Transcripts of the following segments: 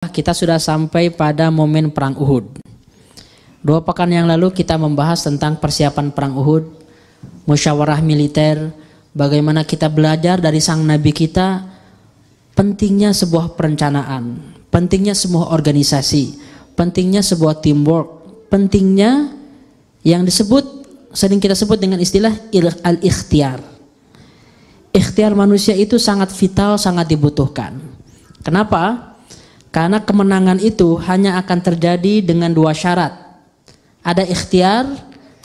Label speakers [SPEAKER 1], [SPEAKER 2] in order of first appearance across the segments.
[SPEAKER 1] Kita sudah sampai pada momen perang Uhud. 2 pekan yang lalu kita membahas tentang persiapan perang Uhud, musyawarah militer, bagaimana kita belajar dari sang nabi kita, pentingnya sebuah perencanaan, pentingnya sebuah organisasi, pentingnya sebuah teamwork, pentingnya yang sering kita sebut dengan istilah al-ikhtiar. Ikhtiar manusia itu sangat vital, sangat dibutuhkan. Kenapa? Karena kemenangan itu hanya akan terjadi dengan 2 syarat. Ada ikhtiar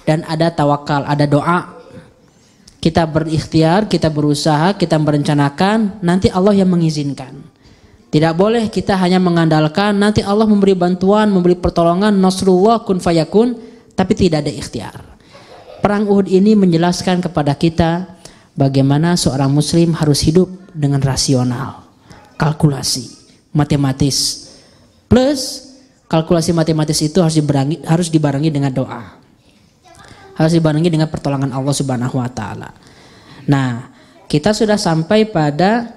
[SPEAKER 1] dan ada tawakal, ada doa. Kita berikhtiar, kita berusaha, kita merencanakan, nanti Allah yang mengizinkan. Tidak boleh kita hanya mengandalkan nanti Allah memberi bantuan, memberi pertolongan, nasrullah kun fayakun, tapi tidak ada ikhtiar. Perang Uhud ini menjelaskan kepada kita bagaimana seorang muslim harus hidup dengan rasional, kalkulasi, matematis. Plus kalkulasi matematis itu harus dibarengi dengan doa. Harus dibarengi dengan pertolongan Allah Subhanahu wa taala. Nah, kita sudah sampai pada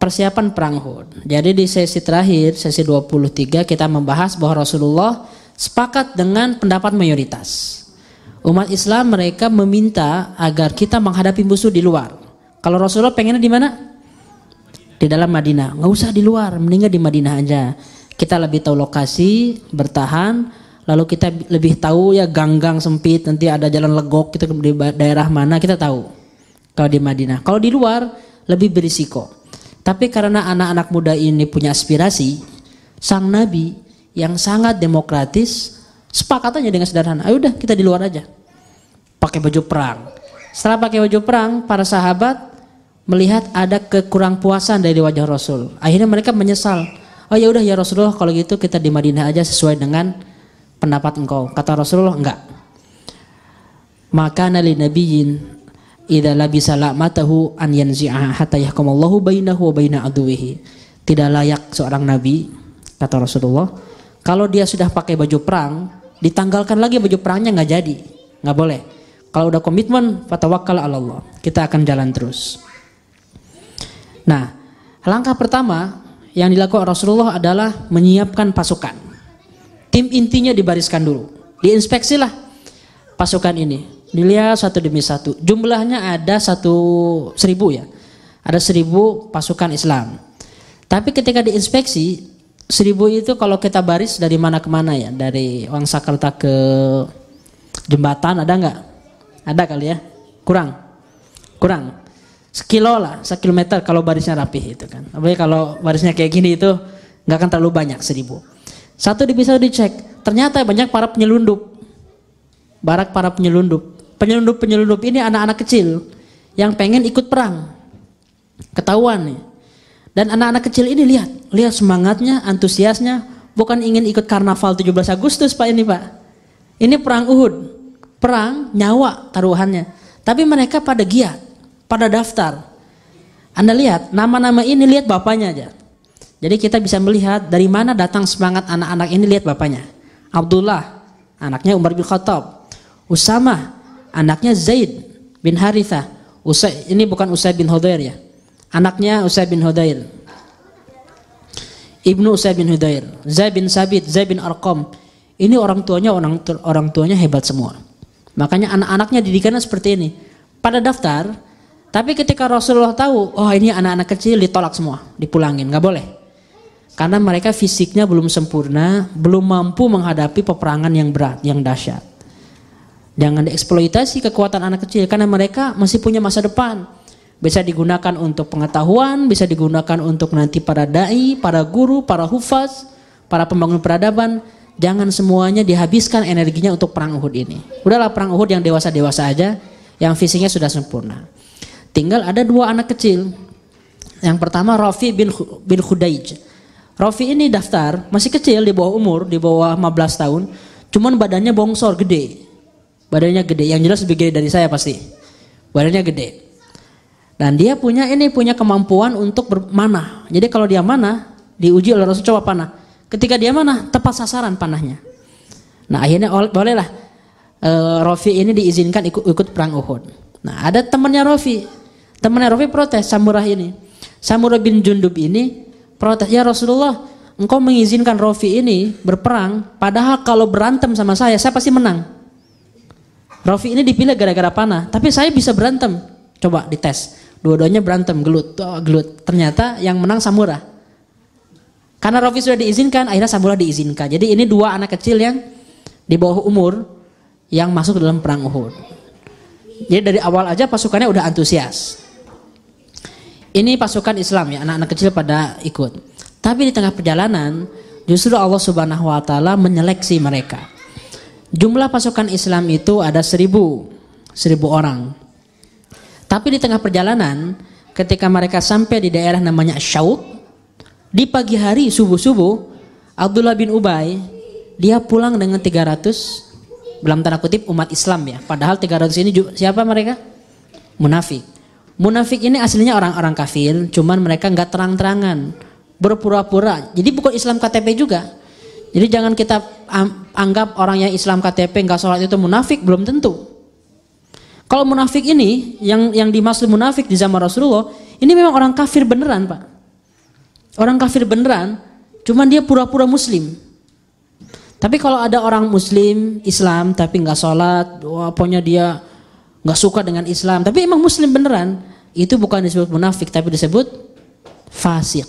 [SPEAKER 1] persiapan perang Uhud. Jadi di sesi terakhir, sesi 23, kita membahas bahwa Rasulullah sepakat dengan pendapat mayoritas. Umat Islam mereka meminta agar kita menghadapi musuh di luar. Kalau Rasulullah pengennya di mana? Di dalam Madinah. Nggak usah di luar, mendingan di Madinah aja. Kita lebih tahu lokasi, bertahan, lalu kita lebih tahu ya gang-gang sempit, nanti ada jalan legok kita di daerah mana kita tahu. Kalau di Madinah, kalau di luar lebih berisiko. Tapi karena anak-anak muda ini punya aspirasi, sang Nabi yang sangat demokratis, sepakatannya dengan sederhana, ayo udah kita di luar aja, pakai baju perang. Setelah pakai baju perang, para sahabat melihat ada kekurang puasan dari wajah Rasul. Akhirnya mereka menyesal. Oh ya udah ya Rasulullah, kalau gitu kita di Madinah aja sesuai dengan pendapat engkau. Kata Rasulullah, enggak. Maka nali nabiyyin idza labisa la'matahu an yanzi'a hatta yahkumallahu bainahu wa baina aduwihi. Tidak layak seorang nabi, kata Rasulullah, kalau dia sudah pakai baju perang, ditanggalkan lagi baju perangnya, nggak jadi, nggak boleh. Kalau udah komitmen, fatawakkal 'ala Allah, kita akan jalan terus. Nah, langkah pertama yang dilakukan Rasulullah adalah menyiapkan pasukan. Tim intinya dibariskan dulu, diinspeksilah pasukan ini, dilihat satu demi satu. Jumlahnya ada 1.000 ya, ada 1.000 pasukan Islam. Tapi ketika diinspeksi 1.000 itu kalau kita baris dari mana ke mana ya, dari Wangsakerta ke jembatan ada nggak? Ada kali ya, kurang. Sekilo lah, 1 kilometer kalau barisnya rapih itu kan. Tapi kalau barisnya kayak gini itu nggak akan terlalu banyak 1.000. Satu bisa dicek, ternyata banyak para penyelundup. Penyelundup ini anak-anak kecil yang pengen ikut perang. Ketahuan nih. Dan anak-anak kecil ini lihat semangatnya, antusiasnya, bukan ingin ikut karnaval 17 Agustus Pak ini Pak. Ini perang Uhud, perang nyawa taruhannya. Tapi mereka pada giat, pada daftar. Anda lihat nama-nama ini, lihat bapaknya aja. Jadi kita bisa melihat dari mana datang semangat anak-anak ini, lihat bapaknya. Abdullah, anaknya Umar bin Khattab. Usamah, anaknya Zaid bin Harithah. Ini bukan Usaid bin Hudair ya. Anaknya Usaid bin Hudair, ibnu Usaid bin Hudair, Zaid bin Sabit, Zaid bin Arqam. Ini orang tuanya hebat semua. Makanya anak-anaknya didikannya seperti ini. Pada daftar, tapi ketika Rasulullah tahu, oh ini anak-anak kecil, ditolak semua, dipulangin, nggak boleh. Karena mereka fisiknya belum sempurna, belum mampu menghadapi peperangan yang berat, yang dahsyat. Jangan dieksploitasi kekuatan anak kecil, karena mereka masih punya masa depan. Bisa digunakan untuk pengetahuan, bisa digunakan untuk nanti para da'i, para guru, para hufaz, para pembangun peradaban. Jangan semuanya dihabiskan energinya untuk perang Uhud ini. Udahlah perang Uhud yang dewasa-dewasa aja, yang fisiknya sudah sempurna. Tinggal ada 2 anak kecil. Yang pertama Rafi bin Khudaij. Rafi ini daftar, masih kecil, di bawah umur, di bawah 15 tahun. Cuman badannya bongsor, gede. Badannya gede, yang jelas lebih gede dari saya pasti. Badannya gede. Dan dia punya kemampuan untuk bermanah. Jadi kalau dia manah, diuji oleh Rasul, coba panah. Ketika dia manah, tepat sasaran panahnya. Nah akhirnya bolehlah Rafi ini diizinkan ikut perang Uhud. Nah ada temannya Rafi protes, Samurah bin Jundub ini protes, ya Rasulullah, engkau mengizinkan Rafi ini berperang, padahal kalau berantem sama saya pasti menang. Rafi ini dipilih gara-gara panah, tapi saya bisa berantem. Coba dites, dua-duanya berantem, gelut. Ternyata yang menang Samurah. Karena Rafi sudah diizinkan, akhirnya Samurah diizinkan. Jadi ini dua anak kecil yang di bawah umur yang masuk dalam perang Uhud. Jadi dari awal aja pasukannya udah antusias. Ini pasukan Islam ya, anak-anak kecil pada ikut. Tapi di tengah perjalanan justru Allah Subhanahu wa taala menyeleksi mereka. Jumlah pasukan Islam itu ada 1000 orang. Tapi di tengah perjalanan ketika mereka sampai di daerah namanya Syaut, di pagi hari subuh-subuh Abdullah bin Ubay dia pulang dengan 300 dalam tanda kutip umat Islam ya. Padahal 300 ini siapa mereka? Munafik. Munafik ini aslinya orang-orang kafir, cuman mereka nggak terang-terangan, berpura-pura. Jadi bukan Islam KTP juga. Jadi jangan kita anggap orang yang Islam KTP nggak sholat itu munafik, belum tentu. Kalau munafik ini yang dimaksud munafik di zaman Rasulullah, ini memang orang kafir beneran, Pak. Orang kafir beneran, cuman dia pura-pura muslim. Tapi kalau ada orang muslim, Islam tapi nggak sholat, pokoknya dia nggak suka dengan Islam, tapi emang muslim beneran, itu bukan disebut munafik, tapi disebut fasik.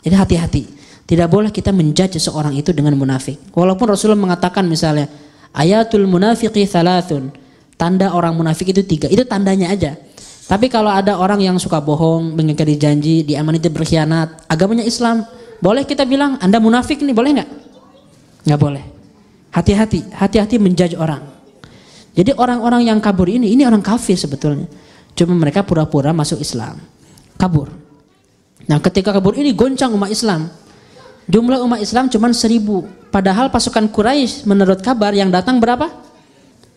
[SPEAKER 1] Jadi hati-hati, tidak boleh kita menjudge seorang itu dengan munafik. Walaupun Rasulullah mengatakan misalnya, ayatul munafiqi thalathun, tanda orang munafik itu 3, itu tandanya aja. Tapi kalau ada orang yang suka bohong, mengingkari janji, diamanati berkhianat, agamanya Islam, boleh kita bilang Anda munafik nih, boleh nggak? Nggak boleh. Hati-hati menjudge orang. Jadi orang-orang yang kabur ini orang kafir sebetulnya. Cuma mereka pura-pura masuk Islam. Kabur. Nah ketika kabur ini goncang umat Islam. Jumlah umat Islam cuma 1000. Padahal pasukan Quraisy menurut kabar yang datang berapa?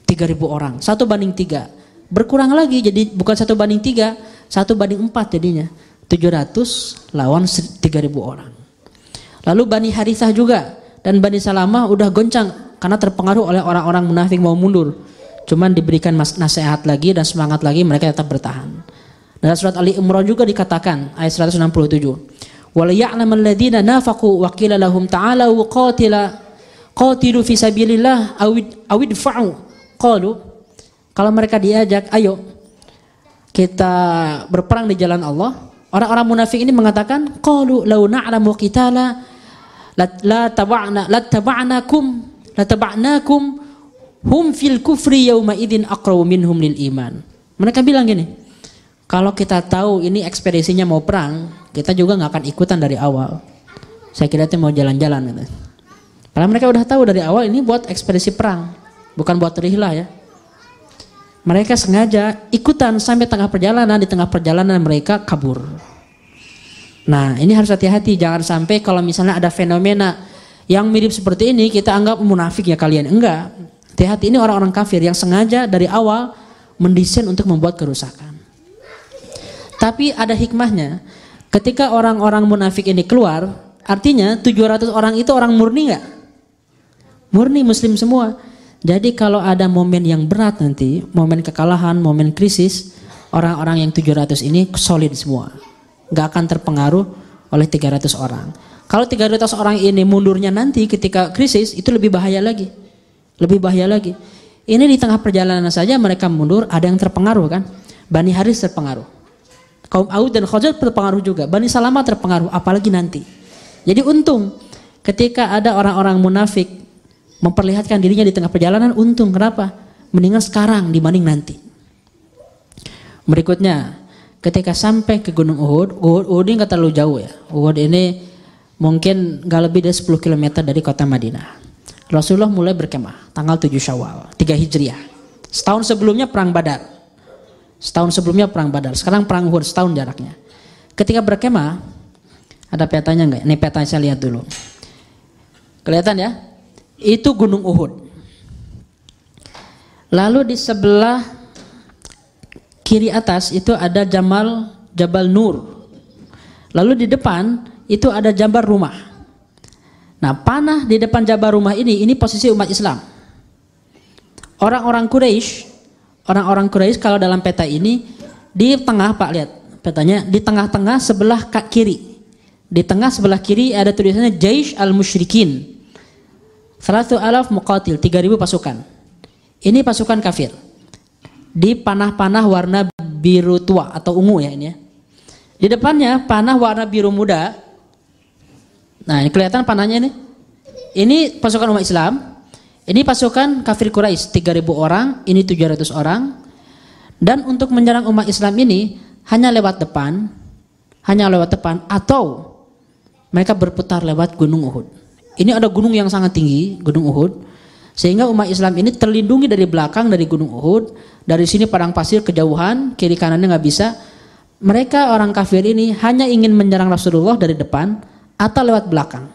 [SPEAKER 1] 3000 orang. 1/3. Berkurang lagi jadi bukan 1/3, 1/4 jadinya. 700 lawan 3000 orang. Lalu Bani Harithah juga dan Bani Salamah udah goncang karena terpengaruh oleh orang-orang munafik mau mundur. Cuman diberikan nasihat lagi dan semangat lagi, mereka tetap bertahan. Dalam surat Ali Imran juga dikatakan ayat 167. Wal ya'lamal ladzina nafaqu wa qila lahum ta'alu qatilu fi sabilillah aw idfa'u. Qalu, kalau mereka diajak, ayo kita berperang di jalan Allah, orang-orang munafik ini mengatakan, qalu law na'lamu qitala la taba'nakum hum fil kufri yauma idzin aqrabu minhum lil iman. Mereka bilang gini, kalau kita tahu ini ekspedisinya mau perang, kita juga nggak akan ikutan dari awal. Saya kira itu mau jalan-jalan gitu. Padahal mereka udah tahu dari awal ini buat ekspedisi perang, bukan buat rihlah ya. Mereka sengaja ikutan sampai tengah perjalanan, di tengah perjalanan mereka kabur. Nah ini harus hati-hati, jangan sampai kalau misalnya ada fenomena yang mirip seperti ini kita anggap munafik ya kalian. Enggak. Hati-hati, ini orang-orang kafir yang sengaja dari awal mendesain untuk membuat kerusakan. Tapi ada hikmahnya. Ketika orang-orang munafik ini keluar, artinya 700 orang itu orang murni enggak? Murni muslim semua. Jadi kalau ada momen yang berat nanti, momen kekalahan, momen krisis, orang-orang yang 700 ini solid semua. Enggak akan terpengaruh oleh 300 orang. Kalau 300 orang ini mundurnya nanti ketika krisis, itu lebih bahaya lagi. Lebih bahaya lagi. Ini di tengah perjalanan saja mereka mundur, ada yang terpengaruh kan? Bani Haris terpengaruh. Kaum Aus dan Khazraj terpengaruh juga. Bani Salamah terpengaruh, apalagi nanti. Jadi untung ketika ada orang-orang munafik memperlihatkan dirinya di tengah perjalanan, untung. Kenapa? Mendingan sekarang dibanding nanti. Berikutnya, ketika sampai ke Gunung Uhud, Uhud ini nggak terlalu jauh ya. Uhud ini mungkin nggak lebih dari 10 km dari kota Madinah. Rasulullah mulai berkemah tanggal 7 Syawal 3 Hijriah. Setahun sebelumnya perang Badar. Sekarang perang Uhud, setahun jaraknya. Ketika berkemah, ada petanya enggak? Ini petanya saya lihat dulu. Kelihatan ya? Itu Gunung Uhud. Lalu di sebelah kiri atas itu ada Jabal Nur. Lalu di depan itu ada Jabal Rumah. Nah, panah di depan Jabal Rumah ini posisi umat Islam. Orang-orang Quraisy kalau dalam peta ini di tengah, Pak lihat petanya, di tengah-tengah sebelah kiri. Di tengah sebelah kiri ada tulisannya Jaish al-Musyrikin. 3,000 muqatil, 3.000 pasukan. Ini pasukan kafir. Di panah-panah warna biru tua atau ungu ya ini ya. Di depannya panah warna biru muda. Nah, ini kelihatan panahnya ini. Ini pasukan umat Islam. Ini pasukan kafir Quraisy, 3.000 orang, ini 700 orang. Dan untuk menyerang umat Islam ini hanya lewat depan atau mereka berputar lewat Gunung Uhud. Ini ada gunung yang sangat tinggi, Gunung Uhud, sehingga umat Islam ini terlindungi dari belakang dari Gunung Uhud. Dari sini padang pasir kejauhan, kiri kanannya nggak bisa. Mereka orang kafir ini hanya ingin menyerang Rasulullah dari depan atau lewat belakang.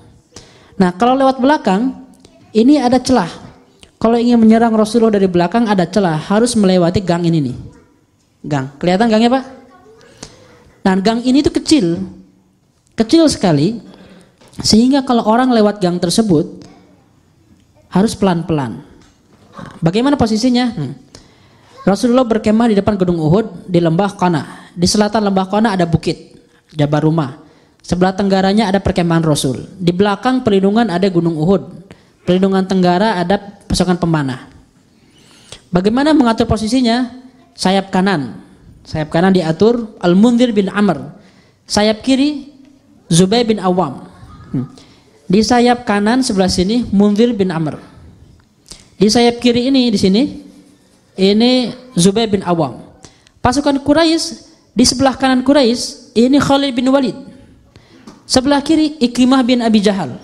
[SPEAKER 1] Nah, kalau lewat belakang ini ada celah. Kalau ingin menyerang Rasulullah dari belakang ada celah, harus melewati gang ini nih. Gang, kelihatan gangnya Pak? Nah, gang ini tuh kecil sekali, sehingga kalau orang lewat gang tersebut harus pelan-pelan. Bagaimana posisinya? Rasulullah berkemah di depan Gunung Uhud di lembah Qana. Di selatan lembah Qana ada bukit Jabal Rumah. Sebelah tenggaranya ada perkemahan Rasul. Di belakang perlindungan ada Gunung Uhud. Perlindungan tenggara ada pasukan pemanah. Bagaimana mengatur posisinya? Sayap kanan diatur Al-Mundhir bin Amr. Sayap kiri Zubair bin Awam. Di sayap kanan sebelah sini Mundhir bin Amr. Di sayap kiri ini di sini ini Zubair bin Awam. Pasukan Quraisy di sebelah kanan Quraisy ini Khalid bin Walid. Sebelah kiri Ikrimah bin Abi Jahal.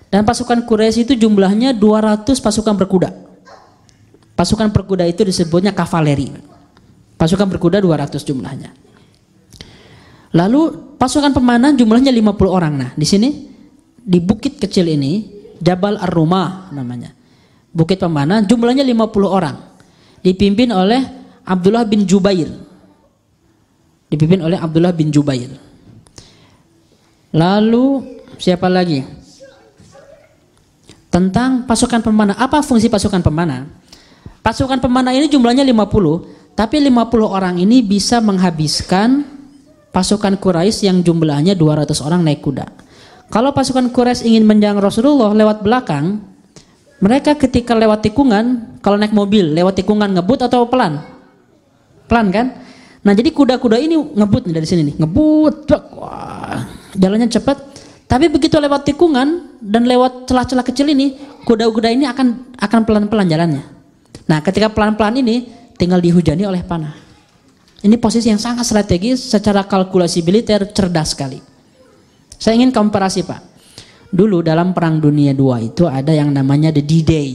[SPEAKER 1] Dan pasukan Quraisy itu jumlahnya 200 pasukan berkuda. Pasukan berkuda itu disebutnya kavaleri. Pasukan berkuda 200 jumlahnya. Lalu pasukan pemanah jumlahnya 50 orang. Nah, di sini di bukit kecil ini Jabal Ar-Rumah namanya. Bukit pemanah jumlahnya 50 orang. Dipimpin oleh Abdullah bin Jubair. Lalu siapa lagi? Tentang pasukan pemanah. Apa fungsi pasukan pemanah? Pasukan pemanah ini jumlahnya 50, tapi 50 orang ini bisa menghabiskan pasukan Quraisy yang jumlahnya 200 orang naik kuda. Kalau pasukan Quraisy ingin menyerang Rasulullah lewat belakang, mereka ketika lewat tikungan, kalau naik mobil lewat tikungan ngebut atau pelan? Pelan kan? Nah, jadi kuda-kuda ini ngebut nih dari sini nih, ngebut, wah, jalannya cepat. Tapi begitu lewat tikungan dan lewat celah-celah kecil ini, kuda-kuda ini akan pelan-pelan jalannya. Nah, ketika pelan-pelan ini tinggal dihujani oleh panah. Ini posisi yang sangat strategis, secara kalkulasi militer cerdas sekali. Saya ingin komparasi Pak. Dulu dalam Perang Dunia II itu ada yang namanya The D-Day.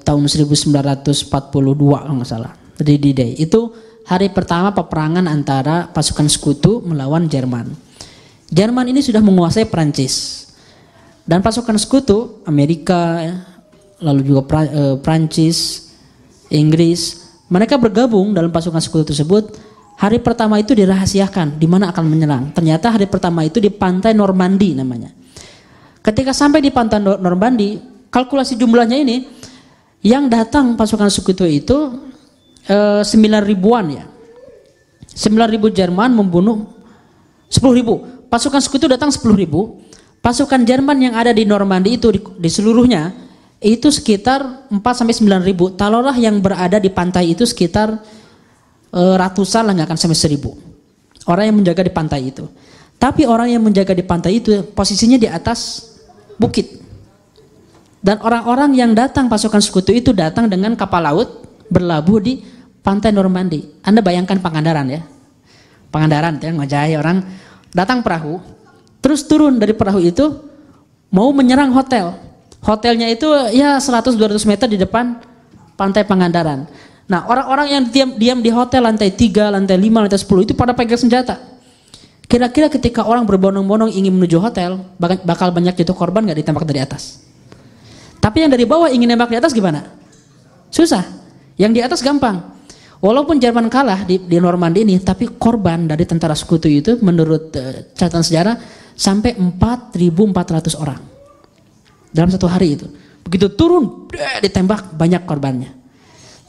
[SPEAKER 1] Tahun 1942 kalau nggak salah. The D-Day itu hari pertama peperangan antara pasukan sekutu melawan Jerman. Jerman ini sudah menguasai Prancis. Dan pasukan sekutu Amerika, lalu juga Prancis, Inggris, mereka bergabung dalam pasukan sekutu tersebut. Hari pertama itu dirahasiakan di mana akan menyerang. Ternyata hari pertama itu di pantai Normandy namanya. Ketika sampai di pantai Normandy, kalkulasi jumlahnya ini yang datang pasukan sekutu itu 9.000-an ya. 9.000 Jerman membunuh 10.000. Pasukan sekutu datang 10.000. Pasukan Jerman yang ada di Normandy itu di seluruhnya itu sekitar 4-9.000. Taruhlah yang berada di pantai itu sekitar ratusan lah, nggak akan sampai 1.000 orang yang menjaga di pantai itu. Tapi orang yang menjaga di pantai itu posisinya di atas bukit. Dan orang-orang yang datang pasukan sekutu itu datang dengan kapal laut berlabuh di pantai Normandy. Anda bayangkan Pangandaran ya. Pangandaran ya, ngajai orang datang perahu, terus turun dari perahu itu mau menyerang hotel. Hotelnya itu ya 100-200 meter di depan pantai Pangandaran. Nah, orang-orang yang diam di hotel lantai 3, lantai 5, lantai 10 itu pada pegang senjata. Kira-kira ketika orang berbondong-bondong ingin menuju hotel, bakal banyak jatuh korban nggak ditembak dari atas? Tapi yang dari bawah ingin nembak di atas gimana? Susah. Yang di atas gampang. Walaupun Jerman kalah di Normandy ini, tapi korban dari tentara sekutu itu menurut catatan sejarah sampai 4.400 orang dalam satu hari itu. Begitu turun, ditembak, banyak korbannya.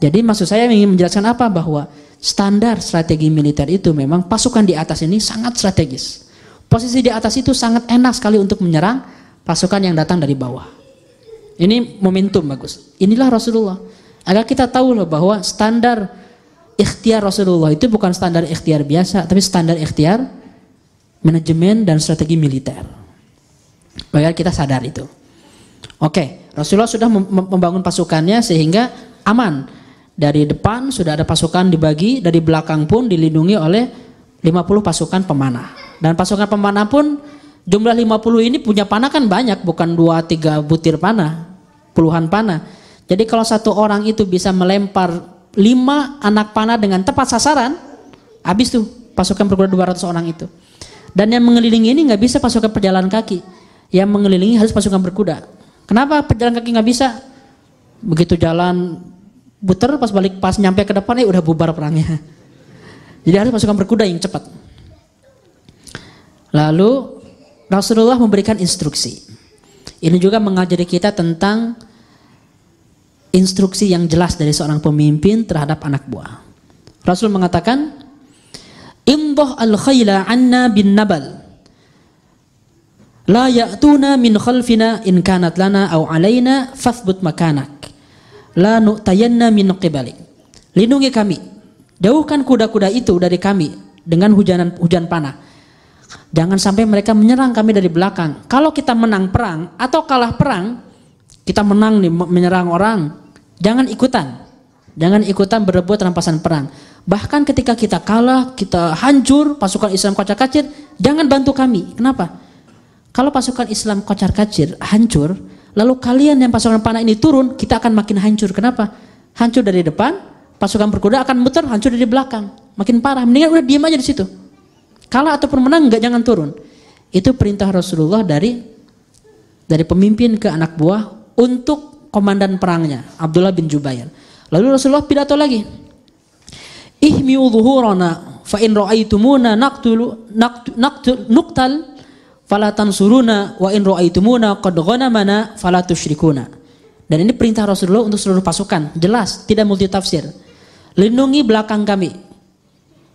[SPEAKER 1] Jadi maksud saya ingin menjelaskan apa? Bahwa standar strategi militer itu memang pasukan di atas ini sangat strategis. Posisi di atas itu sangat enak sekali untuk menyerang pasukan yang datang dari bawah. Ini momentum bagus. Inilah Rasulullah. Agar kita tahu loh bahwa standar ikhtiar Rasulullah itu bukan standar ikhtiar biasa, tapi standar ikhtiar manajemen dan strategi militer. Agar kita sadar itu. Oke, Rasulullah sudah membangun pasukannya sehingga aman. Dari depan sudah ada pasukan dibagi, dari belakang pun dilindungi oleh 50 pasukan pemanah. Dan pasukan pemanah pun jumlah 50 ini punya panah kan banyak, bukan 2-3 butir panah, puluhan panah. Jadi kalau satu orang itu bisa melempar 5 anak panah dengan tepat sasaran, habis tuh pasukan berkuda 200 orang itu. Dan yang mengelilingi ini nggak bisa pasukan pejalan kaki, yang mengelilingi harus pasukan berkuda. Kenapa pejalan kaki nggak bisa? Begitu jalan puter pas nyampe ke depan udah bubar perangnya. Jadi harus pasukan berkuda yang cepat. Lalu Rasulullah memberikan instruksi. Ini juga mengajari kita tentang instruksi yang jelas dari seorang pemimpin terhadap anak buah. Rasul mengatakan, "Imdah al-khayla anna bin nabal. La ya'tuna min khalfina in kanat lana aw alaina fathbut makanak. La nu'tayanna min qibalik." Lindungi kami. Jauhkan kuda-kuda itu dari kami dengan hujan panah. Jangan sampai mereka menyerang kami dari belakang. Kalau kita menang perang atau kalah perang, kita menang nih menyerang orang, jangan ikutan. Jangan ikutan berebut rampasan perang. Bahkan ketika kita kalah, kita hancur, pasukan Islam kocar-kacir, jangan bantu kami. Kenapa? Kalau pasukan Islam kocar-kacir, hancur, lalu kalian yang pasukan panah ini turun, kita akan makin hancur. Kenapa? Hancur dari depan, pasukan berkuda akan muter, hancur dari belakang. Makin parah, mendingan udah diam aja di situ. Kalah ataupun menang, jangan turun. Itu perintah Rasulullah dari pemimpin ke anak buah untuk komandan perangnya, Abdullah bin Jubair. Lalu Rasulullah pidato lagi. Ihmiu dhuhurana fa in ra'aitumuna nuqtal fala tansuruna wa in ra'aitumuna qad ghanamana fala tusyrikuna. Dan ini perintah Rasulullah untuk seluruh pasukan, jelas, tidak multitafsir. Lindungi belakang kami.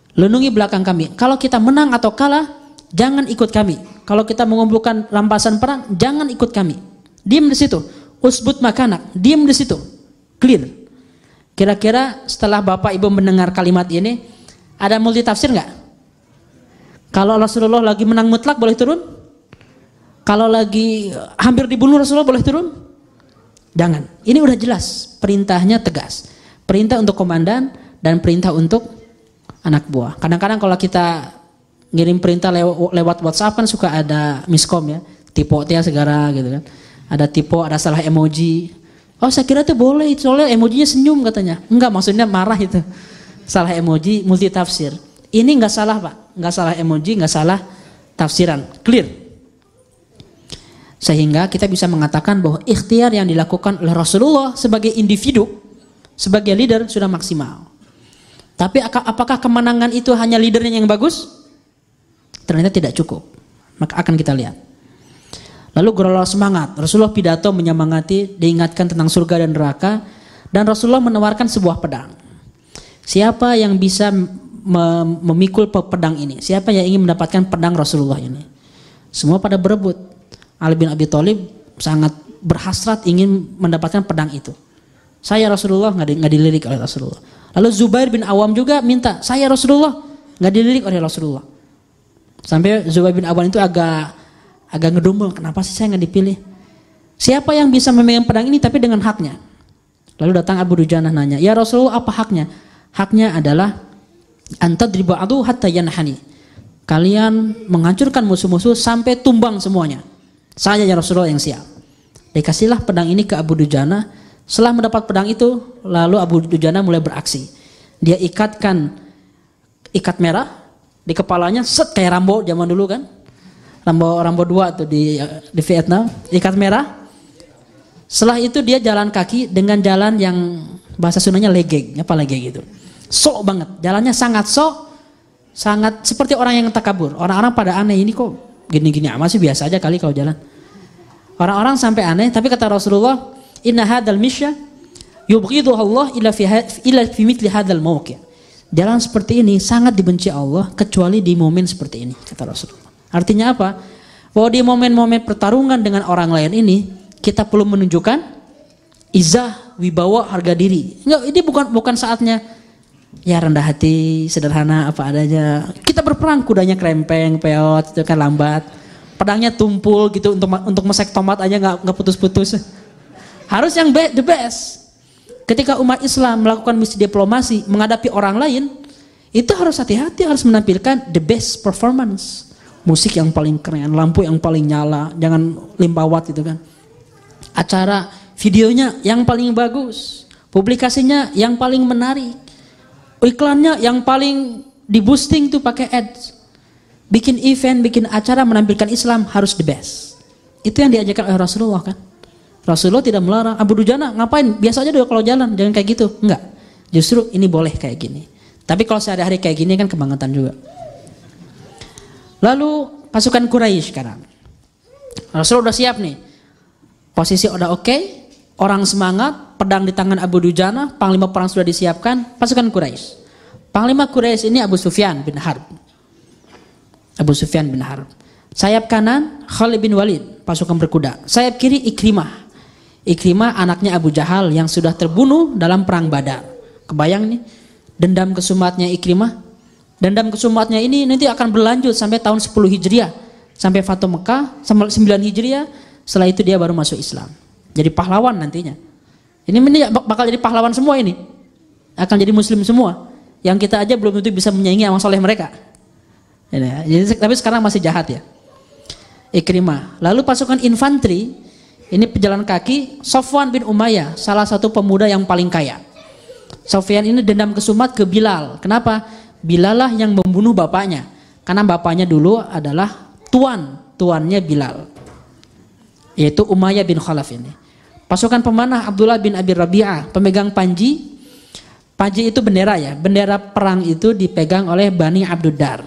[SPEAKER 1] Lindungi belakang kami. Kalau kita menang atau kalah, jangan ikut kami. Kalau kita mengumpulkan rampasan perang, jangan ikut kami. Diam di situ. Usbut makanak, diam di situ. Clear. Kira-kira setelah Bapak Ibu mendengar kalimat ini, ada multitafsir nggak? Kalau Rasulullah lagi menang mutlak boleh turun? Kalau lagi hampir dibunuh Rasulullah boleh turun? Jangan. Ini udah jelas, perintahnya tegas. Perintah untuk komandan dan perintah untuk anak buah. Kadang-kadang kalau kita ngirim perintah lewat WhatsApp kan suka ada miskom ya, tipe-tia segala gitu kan. Ada tipe, ada salah emoji. Oh saya kira itu boleh, soalnya emojinya senyum katanya. Enggak, maksudnya marah itu. Salah emoji, multitafsir. Ini enggak salah Pak, enggak salah emoji, enggak salah tafsiran, clear. Sehingga kita bisa mengatakan bahwa ikhtiar yang dilakukan oleh Rasulullah sebagai individu, sebagai leader sudah maksimal. Tapi apakah kemenangan itu hanya leadernya yang bagus? Ternyata tidak cukup. Maka akan kita lihat. Lalu Rasulullah semangat. Rasulullah pidato menyemangati, diingatkan tentang surga dan neraka. Dan Rasulullah menawarkan sebuah pedang. Siapa yang bisa memikul pedang ini? Siapa yang ingin mendapatkan pedang Rasulullah ini? Semua pada berebut. Ali bin Abi Thalib sangat berhasrat ingin mendapatkan pedang itu. Saya Rasulullah, nggak dilirik oleh Rasulullah. Lalu Zubair bin Awam juga minta, saya Rasulullah, nggak dilirik oleh Rasulullah. Sampai Zubair bin Awam itu agak ngedumel, kenapa sih saya nggak dipilih? Siapa yang bisa memegang pedang ini tapi dengan haknya? Lalu datang Abu Dujanah nanya, ya Rasulullah apa haknya? Haknya adalah antadribu adu hatta yanhani. Kalian menghancurkan musuh-musuh sampai tumbang semuanya. Saya ya Rasulullah yang siap. Dikasihlah pedang ini ke Abu Dujanah. Setelah mendapat pedang itu, lalu Abu Dujanah mulai beraksi. Dia ikatkan ikat merah di kepalanya, set kayak Rambo zaman dulu kan. Rambo 2 tuh di Vietnam, ikat merah. Setelah itu dia jalan kaki dengan jalan yang bahasa Sundanya legeg, apa legeg gitu. Sok banget, jalannya sangat seperti orang yang takabur. Orang-orang pada aneh, ini kok gini-gini amat sih, biasa aja kali kalau jalan. Orang-orang sampai aneh, tapi kata Rasulullah, inna hadal misya yubghidu Allah ila fi mithli hadal mawqi'. Jalan seperti ini sangat dibenci Allah kecuali di momen seperti ini, kata Rasulullah. Artinya apa? Bahwa di momen-momen pertarungan dengan orang lain ini, kita perlu menunjukkan izah, wibawa, harga diri. Enggak, ini bukan saatnya ya rendah hati, sederhana apa adanya. Kita berperang, kudanya krempeng, peot, itu kan lambat. Pedangnya tumpul gitu, untuk mesek tomat aja nggak putus-putus. Harus yang the best. Ketika umat Islam melakukan misi diplomasi menghadapi orang lain, itu harus hati-hati, harus menampilkan the best performance. Musik yang paling keren, lampu yang paling nyala, jangan 5 watt gitu kan. Acara videonya yang paling bagus, publikasinya yang paling menarik, iklannya yang paling di boosting tuh pakai ads. Bikin event, bikin acara menampilkan Islam harus the best. Itu yang diajarkan oleh Rasulullah kan. Rasulullah tidak melarang. Abu Dujana ngapain? Biasa aja dulu kalau jalan, jangan kayak gitu. Enggak. Justru ini boleh kayak gini. Tapi kalau sehari-hari kayak gini kan kebangetan juga. Lalu pasukan Quraisy sekarang. Rasulullah udah siap nih. Posisi udah oke, orang semangat, pedang di tangan Abu Dujana, panglima perang sudah disiapkan, pasukan Quraisy. Panglima Quraisy ini Abu Sufyan bin Harb. Abu Sufyan bin Harb. Sayap kanan Khalid bin Walid, pasukan berkuda. Sayap kiri Ikrimah. Ikrimah anaknya Abu Jahal yang sudah terbunuh dalam perang Badar. Kebayang nih, dendam kesumatnya Ikrimah. Dendam kesumatnya ini nanti akan berlanjut sampai tahun 10 Hijriah. Sampai Fatu Mekah, sampai 9 Hijriah. Setelah itu dia baru masuk Islam. Jadi pahlawan nantinya. Ini bakal jadi pahlawan semua ini. Akan jadi muslim semua. Yang kita aja belum tentu bisa menyaingi amal soleh mereka. Jadi, tapi sekarang masih jahat ya. Ikrimah. Lalu pasukan infanteri, ini pejalan kaki, Sofwan bin Umayyah, salah satu pemuda yang paling kaya. Sofyan ini dendam kesumat ke Bilal. Kenapa? Bilal lah yang membunuh bapaknya. Karena bapaknya dulu adalah tuannya Bilal. Yaitu Umayyah bin Khalaf ini. Pasukan pemanah Abdullah bin Abi Rabi'ah, pemegang panji. Panji itu bendera ya. Bendera perang itu dipegang oleh Bani Abduddar.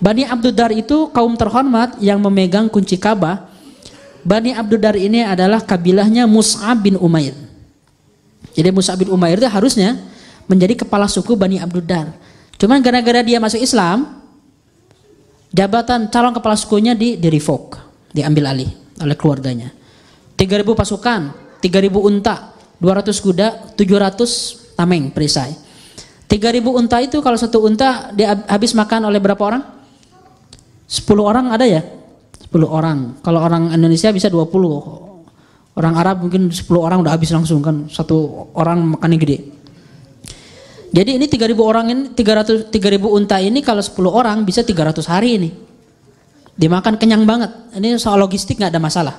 [SPEAKER 1] Bani Abduddar itu kaum terhormat yang memegang kunci Ka'bah. Bani Abduddar ini adalah kabilahnya Mus'ab bin Umair. Jadi Mus'ab bin Umair itu harusnya menjadi kepala suku Bani Abduddar. Cuman gara-gara dia masuk Islam, jabatan calon kepala sukunya di revoke, diambil alih oleh keluarganya. 3.000 pasukan, 3.000 unta, 200 kuda, 700 tameng perisai. 3.000 unta itu kalau satu unta dia habis makan oleh berapa orang? 10 orang ada ya? 10 orang. Kalau orang Indonesia bisa 20. Orang Arab mungkin 10 orang udah habis langsung kan. Satu orang makannya gede. Jadi ini 3.000 orang ini, 3.000 unta ini kalau 10 orang bisa 300 hari ini. Dimakan kenyang banget. Ini soal logistik nggak ada masalah.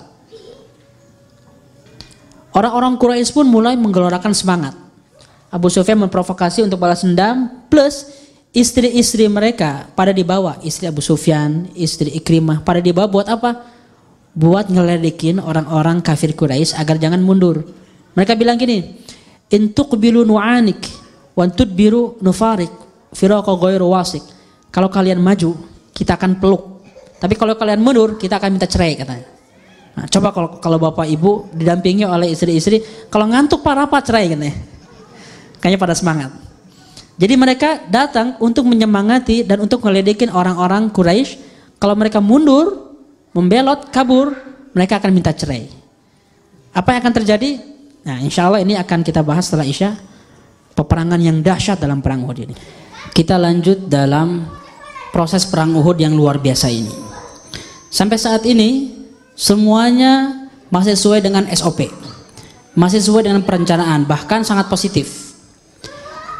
[SPEAKER 1] Orang-orang Quraisy pun mulai menggelorakan semangat. Abu Sufyan memprovokasi untuk balas dendam, plus istri-istri mereka pada dibawa, istri Abu Sufyan, istri Ikrimah pada dibawa buat apa? Buat ngeledekin orang-orang kafir Quraisy agar jangan mundur. Mereka bilang gini, in tuqbilu nu'anik wa tudbiru nufarik firaqa ghairu wasik. Kalau kalian maju, kita akan peluk. Tapi kalau kalian mundur, kita akan minta cerai katanya. Nah, coba kalau bapak ibu didampingi oleh istri-istri, kalau ngantuk parah apa cerai katanya. Kayaknya pada semangat. Jadi mereka datang untuk menyemangati dan untuk ngeledekin orang-orang Quraisy. Kalau mereka mundur, membelot, kabur, mereka akan minta cerai. Apa yang akan terjadi? Nah, insya Allah ini akan kita bahas setelah Isya. Peperangan yang dahsyat dalam perang Uhud ini. Kita lanjut dalam proses perang Uhud yang luar biasa ini. Sampai saat ini semuanya masih sesuai dengan SOP. Masih sesuai dengan perencanaan, bahkan sangat positif.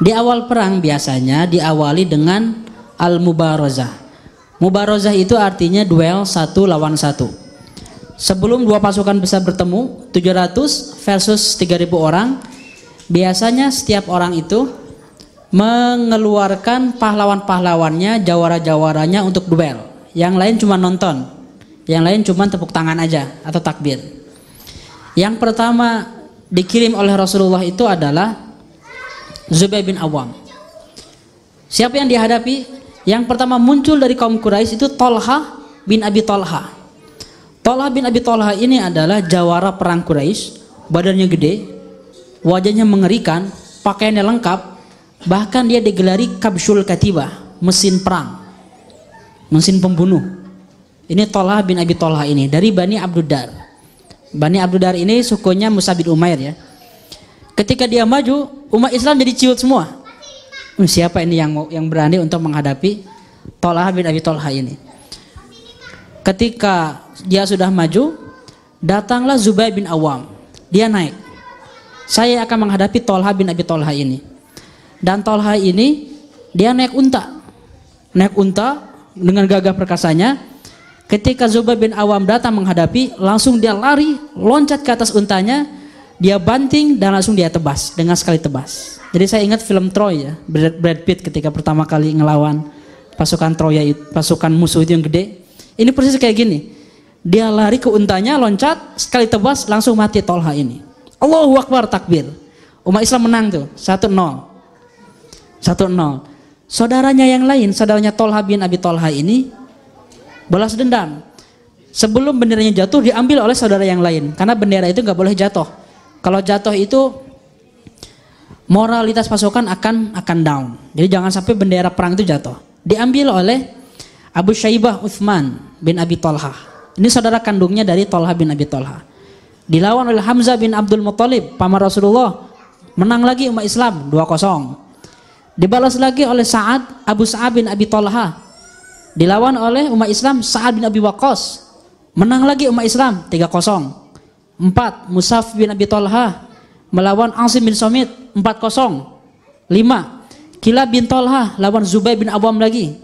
[SPEAKER 1] Di awal perang biasanya diawali dengan al-mubarazah. Mubarazah itu artinya duel 1 lawan 1. Sebelum dua pasukan besar bertemu, 700 versus 3.000 orang, biasanya setiap orang itu mengeluarkan pahlawan-pahlawannya, jawara-jawaranya untuk duel. Yang lain cuma nonton, yang lain cuma tepuk tangan aja atau takbir. Yang pertama dikirim oleh Rasulullah itu adalah Zubair bin Awam. Siapa yang dihadapi? Yang pertama muncul dari kaum Quraisy itu Tolha bin Abi Tolha. Tolha bin Abi Tolha ini adalah jawara perang Quraisy, badannya gede, wajahnya mengerikan, pakaiannya lengkap, bahkan dia digelari Kabsyul Katibah, mesin perang, mesin pembunuh. Ini Tolha bin Abi Tolha ini dari Bani Abduddar. Bani Abduddar ini sukunya Musa bin Umair ya. Ketika dia maju, umat Islam jadi ciut semua. Siapa ini yang berani untuk menghadapi Tolha bin Abi Tolha ini? Ketika dia sudah maju, datanglah Zubair bin Awam. Dia naik. Saya akan menghadapi Tolha bin Abi Tolha ini. Dan Tolha ini dia naik unta. Naik unta dengan gagah perkasanya. Ketika Zubair bin Awam datang menghadapi, langsung dia lari, loncat ke atas untanya, dia banting dan langsung dia tebas dengan sekali tebas. Jadi saya ingat film Troy ya, Brad Pitt ketika pertama kali ngelawan pasukan Troya, pasukan musuh itu yang gede. Ini persis kayak gini. Dia lari ke untanya, loncat, sekali tebas, langsung mati Tolha ini. Allahu Akbar, takbir. Umat Islam menang tuh, 1-0. 1-0. Saudaranya yang lain, saudaranya Tolha bin Abi Tolha ini balas dendam. Sebelum benderanya jatuh diambil oleh saudara yang lain, karena bendera itu nggak boleh jatuh. Kalau jatuh itu moralitas pasukan akan down. Jadi jangan sampai bendera perang itu jatuh. Diambil oleh Abu Syaibah Utsman bin Abi Tolha. Ini saudara kandungnya dari Tolha bin Abi Tolha. Dilawan oleh Hamzah bin Abdul Muthalib, paman Rasulullah. Menang lagi umat Islam 2-0. Dibalas lagi oleh Abu Sa'ad bin Abi Tolha. Dilawan oleh umat Islam Sa'ad bin Abi Waqqas. Menang lagi umat Islam 3-0. 4. Mus'ab bin Abi Tolha melawan Asim bin Somit 4-0. 5. Kilab bin Tolha lawan Zubair bin Awam lagi.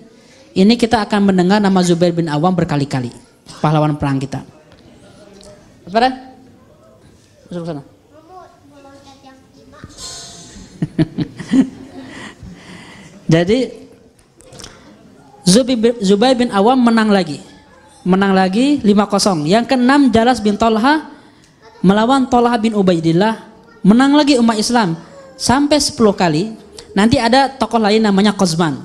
[SPEAKER 1] Ini kita akan mendengar nama Zubair bin Awam berkali-kali. Pahlawan perang kita. Apa dah? Masuk sana. Jadi Zubair bin Awam menang lagi 5-0. Yang ke-6 Jalas bin Tolha melawan Tolha bin Ubaidillah, menang lagi umat Islam sampai 10 kali. Nanti ada tokoh lain namanya Qazman.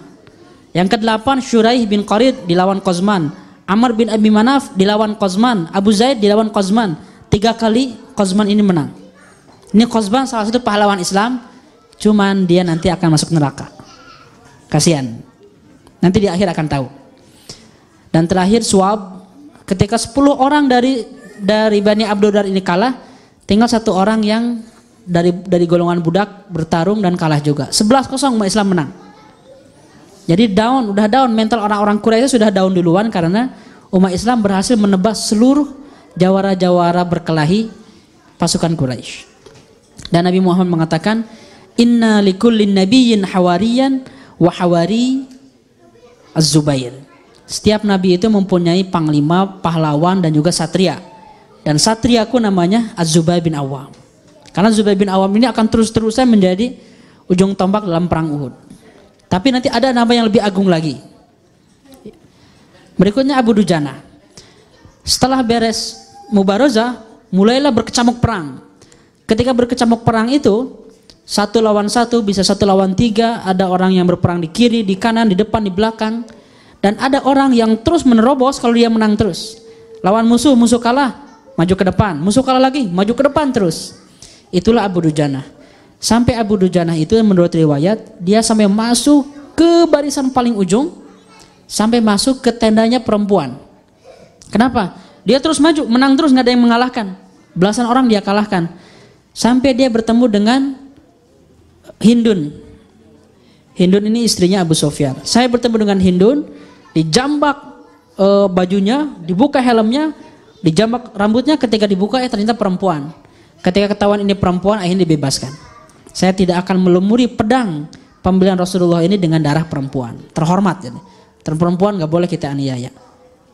[SPEAKER 1] Yang ke-8 Syuraih bin Qarid dilawan Qazman, Amr bin Abi Manaf dilawan Qazman, Abu Zaid dilawan Qazman. 3 kali Qazman ini menang. Ini Qazman salah satu pahlawan Islam, cuman dia nanti akan masuk neraka. Kasihan. Nanti di akhir akan tahu. Dan terakhir Suab, ketika 10 orang dari Bani Abduddar ini kalah, tinggal 1 orang yang dari golongan budak bertarung dan kalah juga. 11-0 umat Islam menang. Jadi udah down mental orang-orang Quraisy sudah down duluan karena umat Islam berhasil menebas seluruh jawara-jawara berkelahi pasukan Quraisy. Dan Nabi Muhammad mengatakan, "Inna likullin nabiyyin hawariyan wa hawari Az-Zubair." Setiap nabi itu mempunyai panglima, pahlawan dan juga satria. Dan satriaku namanya Az-Zubair bin Awam. Karena Zubair bin Awam ini akan terus-terusan menjadi ujung tombak dalam perang Uhud. Tapi nanti ada nama yang lebih agung lagi. Berikutnya Abu Dujana. Setelah beres mubarozah, mulailah berkecamuk perang. Ketika berkecamuk perang itu 1 lawan 1, bisa 1 lawan 3, ada orang yang berperang di kiri, di kanan, di depan, di belakang. Dan ada orang yang terus menerobos kalau dia menang terus. Lawan musuh kalah, maju ke depan, musuh kalah lagi, maju ke depan terus. Itulah Abu Dujana. Sampai Abu Dujana itu menurut riwayat, dia sampai masuk ke barisan paling ujung, sampai masuk ke tendanya perempuan. Kenapa? Dia terus maju, menang terus, nggak ada yang mengalahkan. Belasan orang dia kalahkan. Sampai dia bertemu dengan Hindun. Hindun ini istrinya Abu Sufyan. Saya bertemu dengan Hindun, dijambak bajunya, dibuka helmnya, dijambak rambutnya. Ketika dibuka ternyata perempuan. Ketika ketahuan ini perempuan, akhirnya dibebaskan. Saya tidak akan melumuri pedang pembelian Rasulullah ini dengan darah perempuan. Terhormat jadi. Perempuan nggak boleh kita aniaya.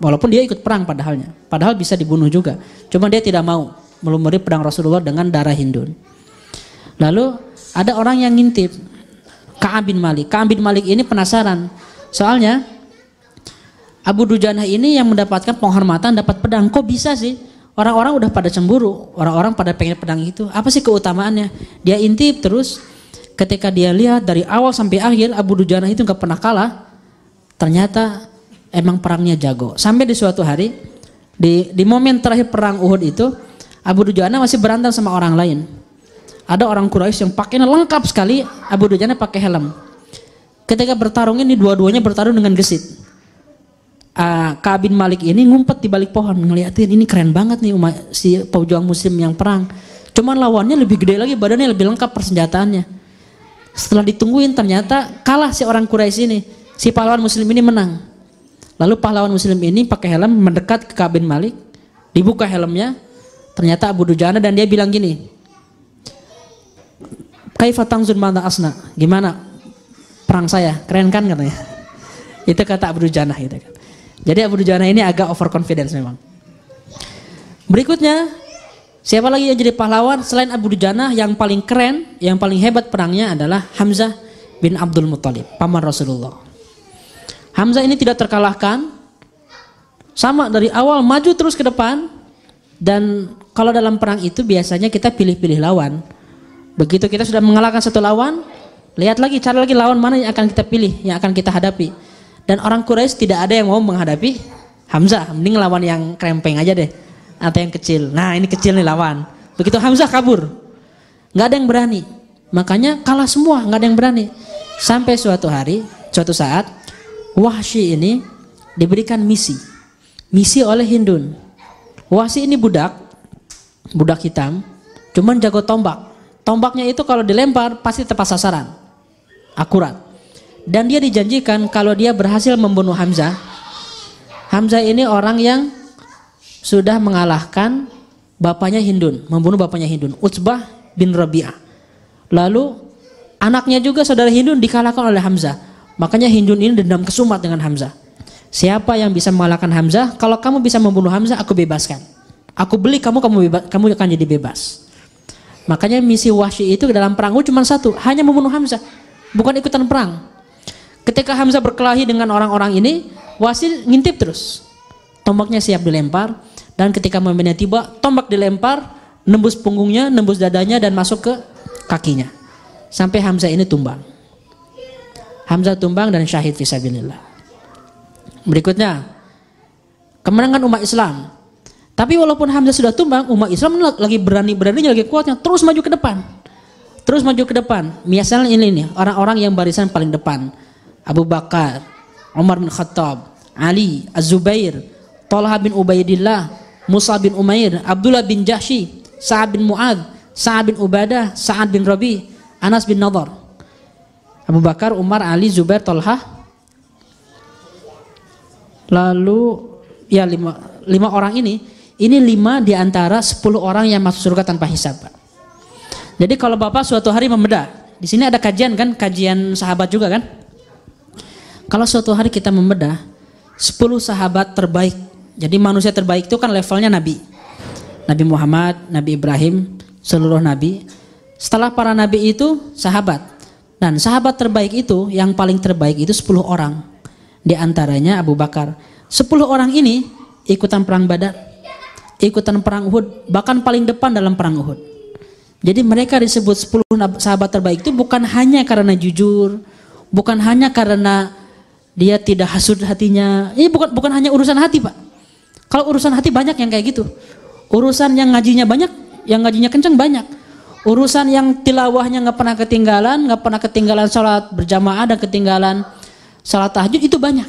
[SPEAKER 1] Walaupun dia ikut perang padahal bisa dibunuh juga. Cuma dia tidak mau melumuri pedang Rasulullah dengan darah Hindun. Lalu ada orang yang ngintip Ka'ab bin Malik. Ka'ab bin Malik ini penasaran. Soalnya Abu Dujana ini yang mendapatkan penghormatan dapat pedang. Kok bisa sih? Orang-orang udah pada cemburu, orang-orang pada pengen pedang itu. Apa sih keutamaannya? Dia intip terus. Ketika dia lihat dari awal sampai akhir Abu Dujana itu nggak pernah kalah. Ternyata emang perangnya jago. Sampai di suatu hari di momen terakhir perang Uhud itu Abu Dujana masih berantem sama orang lain. Ada orang Quraisy yang pakainya lengkap sekali, Abu Dujana pakai helm. Ketika bertarung ini dua-duanya bertarung dengan gesit. Ka'ab bin Malik ini ngumpet di balik pohon ngeliatin, ini keren banget nih si pejuang muslim yang perang. Cuman lawannya lebih gede lagi, badannya lebih lengkap persenjataannya. Setelah ditungguin ternyata kalah si orang Quraisy ini. Si pahlawan muslim ini menang. Lalu pahlawan muslim ini pakai helm mendekat ke Ka'ab bin Malik, dibuka helmnya, ternyata Abu Dujana, dan dia bilang gini, "Kaifa tanzur madza asna?" Gimana perang saya? Keren kan katanya. Itu kata Abu Dujana gitu kan. Jadi Abu Dujana ini agak overconfidence memang. Berikutnya, siapa lagi yang jadi pahlawan selain Abu Dujana? Yang paling keren, yang paling hebat perangnya adalah Hamzah bin Abdul Muttalib, paman Rasulullah. Hamzah ini tidak terkalahkan, sama dari awal maju terus ke depan. Dan kalau dalam perang itu biasanya kita pilih-pilih lawan. Begitu kita sudah mengalahkan satu lawan, lihat lagi, cari lagi lawan mana yang akan kita pilih, yang akan kita hadapi. Dan orang Quraisy tidak ada yang mau menghadapi Hamzah, mending lawan yang krempeng aja deh, atau yang kecil. Nah ini kecil nih lawan. Begitu Hamzah kabur, nggak ada yang berani. Makanya kalah semua, nggak ada yang berani. Sampai suatu hari, suatu saat, Wahsy ini diberikan misi oleh Hindun. Wahsy ini budak hitam, cuman jago tombak. Tombaknya itu kalau dilempar pasti tepat sasaran, akurat. Dan dia dijanjikan kalau dia berhasil membunuh Hamzah. Hamzah ini orang yang sudah mengalahkan bapaknya Hindun, membunuh bapaknya Hindun, Utsbah bin Rabi'ah. Lalu anaknya juga saudara Hindun dikalahkan oleh Hamzah. Makanya Hindun ini dendam kesumat dengan Hamzah. Siapa yang bisa mengalahkan Hamzah? Kalau kamu bisa membunuh Hamzah, aku bebaskan. Aku beli kamu akan jadi bebas. Makanya misi Wahsy itu dalam perang cuma satu, hanya membunuh Hamzah, bukan ikutan perang. Ketika Hamzah berkelahi dengan orang-orang ini, Wahsy ngintip terus. Tombaknya siap dilempar, dan ketika momennya tiba, tombak dilempar, nembus punggungnya, nembus dadanya, dan masuk ke kakinya. Sampai Hamzah ini tumbang. Hamzah tumbang dan syahid fisabilillah. Berikutnya, kemenangan umat Islam. Tapi walaupun Hamzah sudah tumbang, umat Islam lagi beraninya, lagi kuatnya, terus maju ke depan. Terus maju ke depan. Misalnya ini nih, orang-orang yang barisan paling depan. Abu Bakar, Umar bin Khattab, Ali, Az-Zubair, Talha bin Ubaidillah, Musa bin Umair, Abdullah bin Jahsy, Sa'ad bin Mu'adz, Sa'ad bin Ubadah, Sa'ad bin Rabi, Anas bin Nadhr. Abu Bakar, Umar, Ali, Zubair, Talha. Lalu ya lima orang ini 5 di antara 10 orang yang masuk surga tanpa hisab. Jadi kalau Bapak suatu hari membedah, di sini ada kajian kan, kajian sahabat juga kan? Kalau suatu hari kita membedah 10 sahabat terbaik. Jadi manusia terbaik itu kan levelnya Nabi. Nabi Muhammad, Nabi Ibrahim, seluruh Nabi. Setelah para Nabi itu sahabat. Dan sahabat terbaik itu, yang paling terbaik itu 10 orang. Di antaranya Abu Bakar. 10 orang ini ikutan perang Badar, ikutan perang Uhud, bahkan paling depan dalam perang Uhud. Jadi mereka disebut 10 sahabat terbaik itu bukan hanya karena jujur, bukan hanya karena dia tidak hasud hatinya. Ini bukan hanya urusan hati, Pak. Kalau urusan hati banyak yang kayak gitu. Urusan yang ngajinya banyak, yang ngajinya kenceng banyak. Urusan yang tilawahnya nggak pernah ketinggalan sholat berjamaah dan ketinggalan sholat tahajud itu banyak.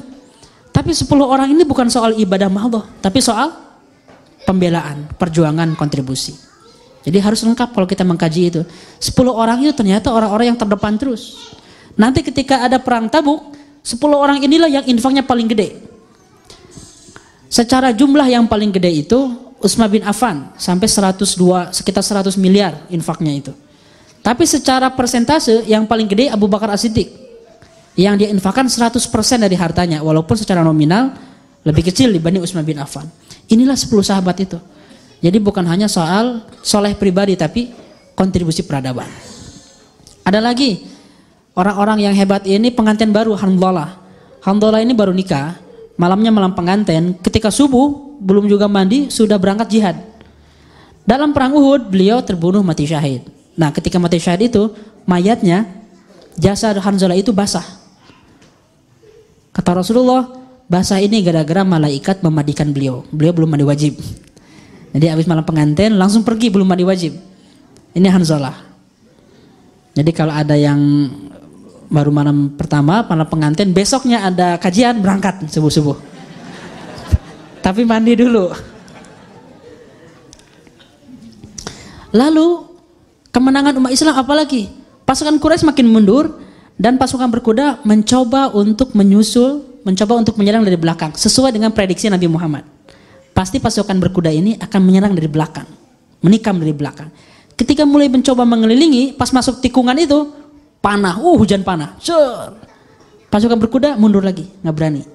[SPEAKER 1] Tapi 10 orang ini bukan soal ibadah mahdoh, tapi soal pembelaan, perjuangan, kontribusi. Jadi harus lengkap kalau kita mengkaji itu. 10 orang itu ternyata orang-orang yang terdepan terus. Nanti ketika ada perang Tabuk, 10 orang inilah yang infaknya paling gede. Secara jumlah yang paling gede itu Utsman bin Affan sampai sekitar 100 miliar infaknya itu. Tapi secara persentase yang paling gede Abu Bakar As-Siddiq, yang dia infakkan 100% dari hartanya, walaupun secara nominal lebih kecil dibanding Utsman bin Affan. Inilah 10 sahabat itu. Jadi bukan hanya soal soleh pribadi, tapi kontribusi peradaban. Ada lagi orang-orang yang hebat ini, pengantin baru Hanzalah. Hanzalah ini baru nikah, malamnya malam pengantin, ketika subuh belum juga mandi sudah berangkat jihad. Dalam perang Uhud beliau terbunuh mati syahid. Nah ketika mati syahid itu mayatnya, jasad Hanzalah itu basah. Kata Rasulullah, basah ini gara-gara malaikat memandikan beliau. Beliau belum mandi wajib. Jadi habis malam pengantin langsung pergi belum mandi wajib. Ini Hanzalah. Jadi kalau ada yang baru malam pertama, malam pengantin, besoknya ada kajian, berangkat subuh-subuh. Tapi mandi dulu. Lalu kemenangan umat Islam apalagi? Pasukan Quraisy makin mundur dan pasukan berkuda mencoba untuk menyerang dari belakang sesuai dengan prediksi Nabi Muhammad. Pasti pasukan berkuda ini akan menyerang dari belakang, menikam dari belakang. Ketika mulai mencoba mengelilingi, pas masuk tikungan itu panah, hujan panah. Pasukan berkuda mundur lagi, nggak berani.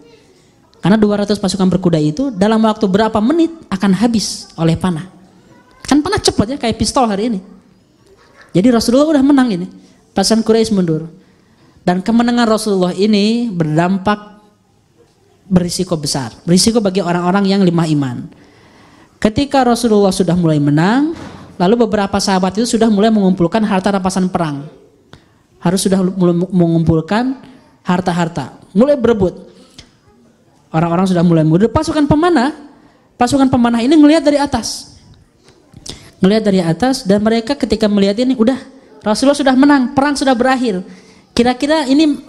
[SPEAKER 1] Karena 200 pasukan berkuda itu dalam waktu berapa menit akan habis oleh panah. Kan panah cepat ya, kayak pistol hari ini. Jadi Rasulullah udah menang ini. Pasukan Quraisy mundur. Dan kemenangan Rasulullah ini berdampak berisiko besar. Berisiko bagi orang-orang yang lemah iman. Ketika Rasulullah sudah mulai menang, lalu beberapa sahabat itu sudah mulai mengumpulkan harta rampasan perang. Harus sudah mulai mengumpulkan harta-harta. Mulai berebut. Orang-orang sudah mulai mundur. Pasukan pemanah ini ngelihat dari atas. Ngelihat dari atas dan mereka ketika melihat ini udah Rasulullah sudah menang, perang sudah berakhir. Kira-kira ini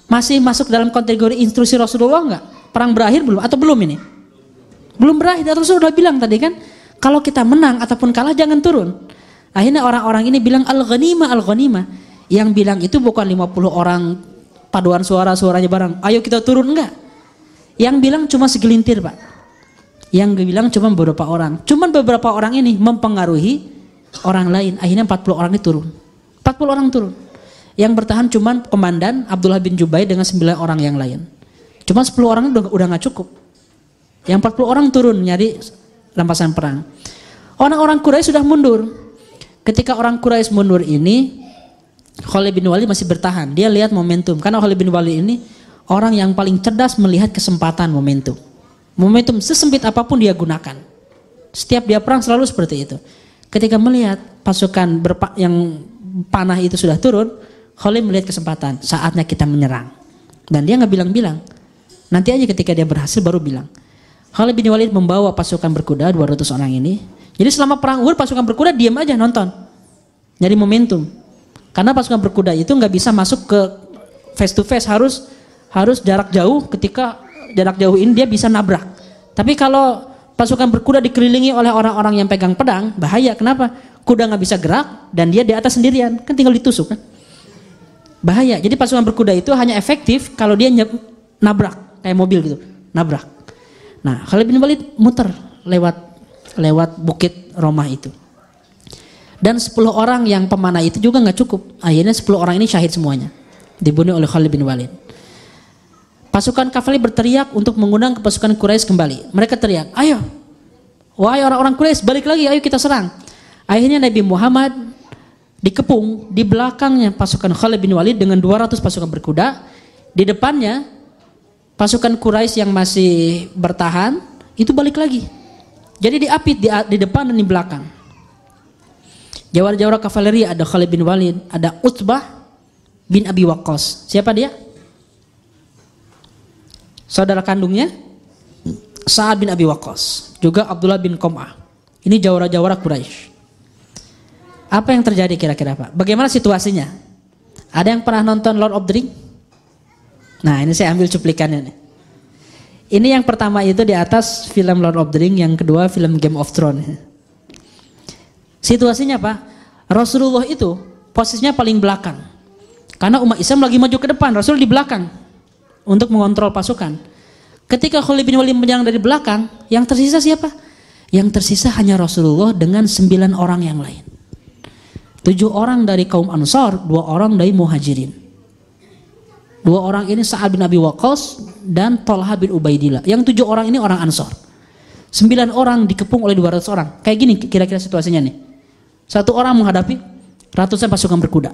[SPEAKER 1] masih masuk dalam kategori instruksi Rasulullah enggak? Perang berakhir belum atau belum ini? Belum berakhir. Rasulullah sudah bilang tadi kan, kalau kita menang ataupun kalah jangan turun. Akhirnya orang-orang ini bilang al-ghanimah, al-ghanimah. Yang bilang itu bukan 50 orang paduan suaranya bareng. Ayo kita turun enggak? Yang bilang cuma segelintir, Pak. Yang bilang cuma beberapa orang. Cuman beberapa orang ini mempengaruhi orang lain. Akhirnya 40 orang ini turun. 40 orang turun. Yang bertahan cuman komandan Abdullah bin Jubair dengan 9 orang yang lain. Cuma 10 orang udah gak cukup. Yang 40 orang turun nyari rampasan perang. Orang-orang Quraisy sudah mundur. Ketika orang Quraisy mundur ini, Khalid bin Walid masih bertahan. Dia lihat momentum. Karena Khalid bin Walid ini orang yang paling cerdas melihat kesempatan momentum. Momentum sesempit apapun dia gunakan. Setiap dia perang selalu seperti itu. Ketika melihat pasukan yang panah itu sudah turun, Khalid melihat kesempatan. Saatnya kita menyerang. Dan dia nggak bilang-bilang. Nanti aja ketika dia berhasil baru bilang. Khalid bin Walid membawa pasukan berkuda 200 orang ini. Jadi selama perang Uhud pasukan berkuda diam aja nonton. Nyari momentum. Karena pasukan berkuda itu nggak bisa masuk ke face to face, harus jarak jauh. Ketika jarak jauh ini dia bisa nabrak. Tapi kalau pasukan berkuda dikelilingi oleh orang-orang yang pegang pedang, bahaya. Kenapa? Kuda nggak bisa gerak dan dia di atas sendirian, kan tinggal ditusuk kan. Bahaya. Jadi pasukan berkuda itu hanya efektif kalau dia nabrak kayak mobil gitu, nabrak. Nah, Khalid bin Walid muter lewat bukit Romah itu. Dan 10 orang yang pemanah itu juga nggak cukup. Akhirnya 10 orang ini syahid semuanya, dibunuh oleh Khalid bin Walid. Pasukan kavaleri berteriak untuk mengundang ke pasukan Quraisy kembali. Mereka teriak, ayo, wahai orang-orang Quraisy, balik lagi, ayo kita serang. Akhirnya Nabi Muhammad dikepung di belakangnya pasukan Khalid bin Walid dengan 200 pasukan berkuda. Di depannya pasukan Quraisy yang masih bertahan itu balik lagi. Jadi diapit di depan dan di belakang. Jawara-jawara kavaleri ada Khalid bin Walid, ada Utbah bin Abi Waqqas. Siapa dia? Saudara kandungnya Sa'ad bin Abi Waqqas, juga Abdullah bin Qam'ah. Ini jawara-jawara Quraisy. Apa yang terjadi kira-kira, Pak? Bagaimana situasinya? Ada yang pernah nonton Lord of the Rings? Nah, ini saya ambil cuplikannya nih. Ini yang pertama itu di atas film Lord of the Rings, yang kedua film Game of Thrones. Situasinya, Pak, Rasulullah itu posisinya paling belakang. Karena umat Islam lagi maju ke depan, Rasul di belakang untuk mengontrol pasukan. Ketika Khalid bin Walid menyerang dari belakang, yang tersisa siapa? Yang tersisa hanya Rasulullah dengan 9 orang yang lain. 7 orang dari kaum Ansar, 2 orang dari Muhajirin. 2 orang ini Sa'ad bin Abi Waqqas dan Thalhah bin Ubaidillah. Yang 7 orang ini orang Ansar. 9 orang dikepung oleh 200 orang. Kayak gini kira-kira situasinya nih. 1 orang menghadapi ratusan pasukan berkuda.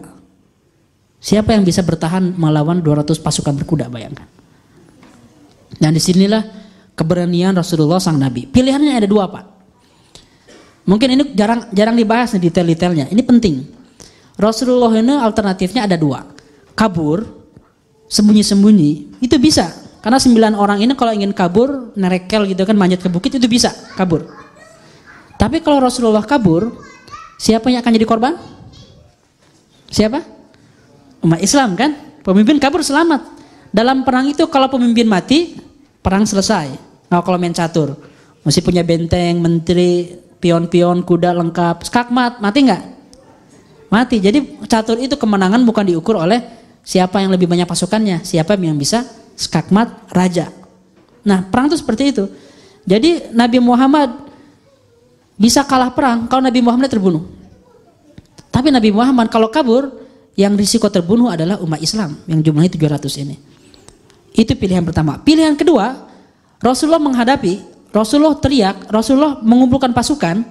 [SPEAKER 1] Siapa yang bisa bertahan melawan 200 pasukan berkuda, bayangkan. Dan disinilah keberanian Rasulullah sang Nabi. Pilihannya ada 2, Pak. Mungkin ini jarang dibahas nih detail-detailnya. Ini penting. Rasulullah ini alternatifnya ada 2. Kabur, sembunyi-sembunyi, itu bisa. Karena 9 orang ini kalau ingin kabur, nerekel gitu kan, manjat ke bukit, itu bisa kabur. Tapi kalau Rasulullah kabur, siapa yang akan jadi korban? Siapa? Umat Islam kan? Pemimpin kabur selamat. Dalam perang itu kalau pemimpin mati, perang selesai. Nah, kalau main catur, mesti punya benteng, menteri, pion-pion, kuda lengkap. Skakmat, mati nggak? Mati. Jadi catur itu kemenangan bukan diukur oleh siapa yang lebih banyak pasukannya, siapa yang bisa skakmat raja. Nah, perang itu seperti itu. Jadi Nabi Muhammad bisa kalah perang kalau Nabi Muhammad terbunuh. Tapi Nabi Muhammad kalau kabur, yang risiko terbunuh adalah umat Islam yang jumlahnya 700 ini. Itu pilihan pertama. Pilihan kedua, Rasulullah Rasulullah teriak, Rasulullah mengumpulkan pasukan,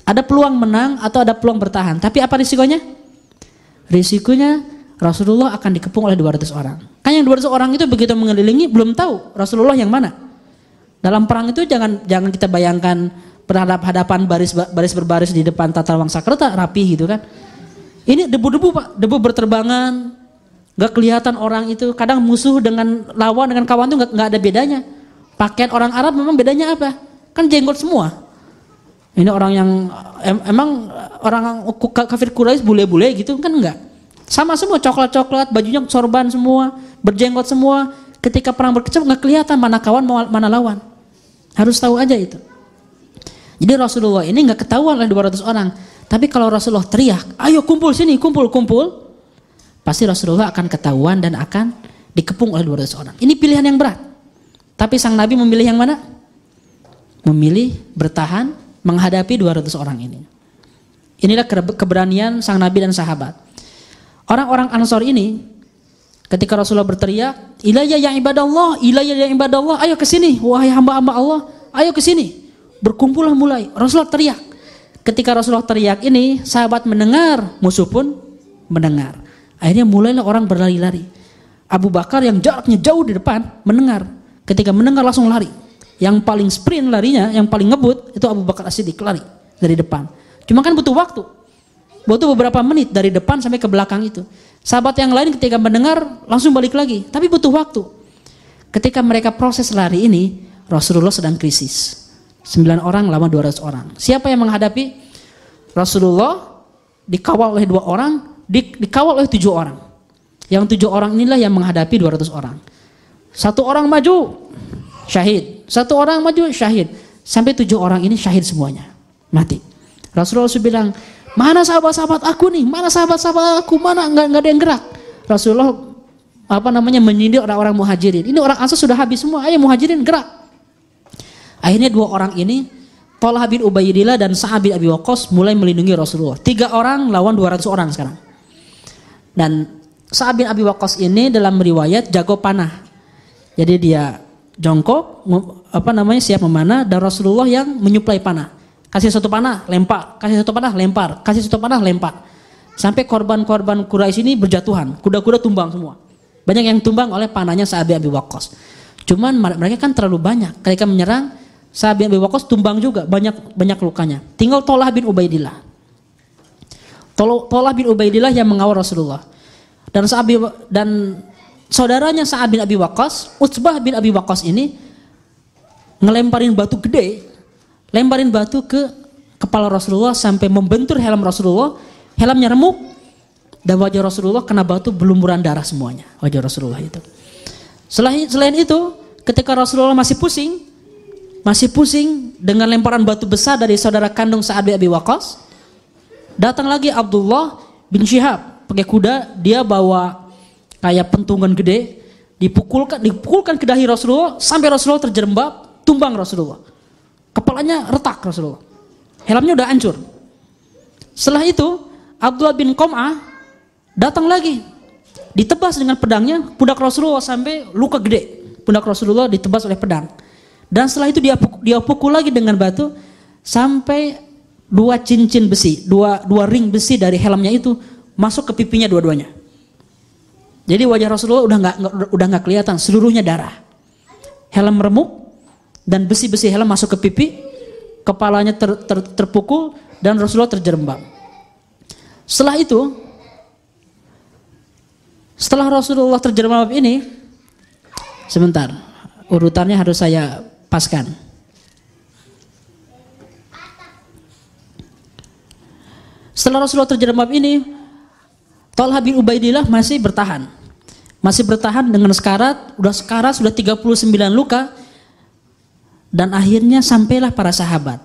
[SPEAKER 1] ada peluang menang atau ada peluang bertahan. Tapi apa risikonya? Risikonya Rasulullah akan dikepung oleh 200 orang. Kan yang 200 orang itu begitu mengelilingi belum tahu Rasulullah yang mana. Dalam perang itu jangan kita bayangkan berhadapan baris berbaris di depan tata wangsa kerta rapi gitu kan. Ini debu-debu Pak, debu berterbangan, nggak kelihatan orang itu. Kadang musuh dengan lawan dengan kawan itu nggak ada bedanya. Pakaian orang Arab memang bedanya apa? Kan jenggot semua. Ini orang yang emang orang kafir Quraisy bule-bule gitu kan enggak. Sama semua, coklat-coklat, bajunya sorban semua, berjenggot semua. Ketika perang berkecamuk nggak kelihatan mana kawan mana lawan. Harus tahu aja itu. Jadi Rasulullah ini nggak ketahuan oleh 200 orang. Tapi kalau Rasulullah teriak, ayo kumpul sini, kumpul, pasti Rasulullah akan ketahuan dan akan dikepung oleh 200 orang. Ini pilihan yang berat. Tapi sang Nabi memilih yang mana? Memilih bertahan menghadapi 200 orang ini. Inilah keberanian sang Nabi dan sahabat. Orang-orang Ansor ini ketika Rasulullah berteriak, ilayya ya ibadallah, ilayya ya ibadallah, ayo ke sini wahai hamba-hamba Allah, ayo ke sini. Berkumpullah mulai. Rasulullah teriak. Ketika Rasulullah teriak ini, sahabat mendengar, musuh pun mendengar. Akhirnya mulailah orang berlari-lari. Abu Bakar yang jaraknya jauh di depan mendengar. Ketika mendengar langsung lari. Yang paling sprint larinya, yang paling ngebut itu Abu Bakar As-Siddiq lari dari depan. Cuma kan butuh waktu. Butuh beberapa menit dari depan sampai ke belakang itu. Sahabat yang lain ketika mendengar langsung balik lagi, tapi butuh waktu. Ketika mereka proses lari ini, Rasulullah sedang krisis. 9 orang lawan 200 orang. Siapa yang menghadapi? Rasulullah dikawal oleh 2 orang, dikawal oleh 7 orang. Yang 7 orang inilah yang menghadapi 200 orang. 1 orang maju, syahid. 1 orang maju, syahid. Sampai 7 orang ini syahid semuanya, mati. Rasulullah bilang, mana sahabat-sahabat aku nih? Mana sahabat-sahabat aku? Mana nggak ada yang gerak? Rasulullah menyindir orang-orang muhajirin. Ini orang Ansar sudah habis semua. Ayo muhajirin gerak. Akhirnya 2 orang ini, Thalhah bin Ubaidillah dan Sa'ad bin Abi Waqqas mulai melindungi Rasulullah. 3 orang lawan 200 orang sekarang. Dan Sa'ad bin Abi Waqqas ini dalam riwayat jago panah. Jadi dia jongkok, siap memanah, dan Rasulullah yang menyuplai panah. Kasih 1 panah, lempar. Kasih 1 panah, lempar. Kasih 1 panah, lempar. Sampai korban-korban Quraisy ini berjatuhan. Kuda-kuda tumbang semua. Banyak yang tumbang oleh panahnya Sa'ad bin Abi Waqqas. Cuman mereka kan terlalu banyak. Ketika menyerang, Sa'ad bin Abi Waqqas tumbang juga. Banyak lukanya. Tinggal Thalhah bin Ubaidillah. Thalhah bin Ubaidillah yang mengawal Rasulullah. Dan saudaranya Sa'ad bin Abi Waqqas, Utsbah bin Abi Waqqas ini ngelemparin batu gede. Lemparin batu ke kepala Rasulullah sampai membentur helm Rasulullah. Helmnya remuk dan wajah Rasulullah kena batu berlumuran darah semuanya. Wajah Rasulullah itu. Selain itu, ketika Rasulullah masih pusing dengan lemparan batu besar dari saudara kandung Sa'ad bin Abi Waqqas, datang lagi Abdullah bin Syihab pakai kuda. Dia bawa kayak pentungan gede, dipukulkan ke dahi Rasulullah sampai Rasulullah terjerembab, tumbang Rasulullah. Kepalanya retak Rasulullah. Helmnya udah hancur. Setelah itu Abdullah bin Qam'ah datang lagi. Ditebas dengan pedangnya pundak Rasulullah sampai luka gede. Pundak Rasulullah ditebas oleh pedang. Dan setelah itu dia pukul lagi dengan batu sampai 2 cincin besi, 2 ring besi dari helmnya itu masuk ke pipinya dua-duanya. Jadi wajah Rasulullah udah nggak kelihatan, seluruhnya darah. Helm remuk dan besi-besi helm masuk ke pipi, kepalanya terpukul dan Rasulullah terjerembab. Setelah Rasulullah terjerembab ini, sebentar, urutannya harus saya paskan. Setelah Rasulullah terjerembab ini, Thalhah bin Ubaidillah masih bertahan masih bertahan dengan sekarat, sudah 39 luka, dan akhirnya sampailah para sahabat.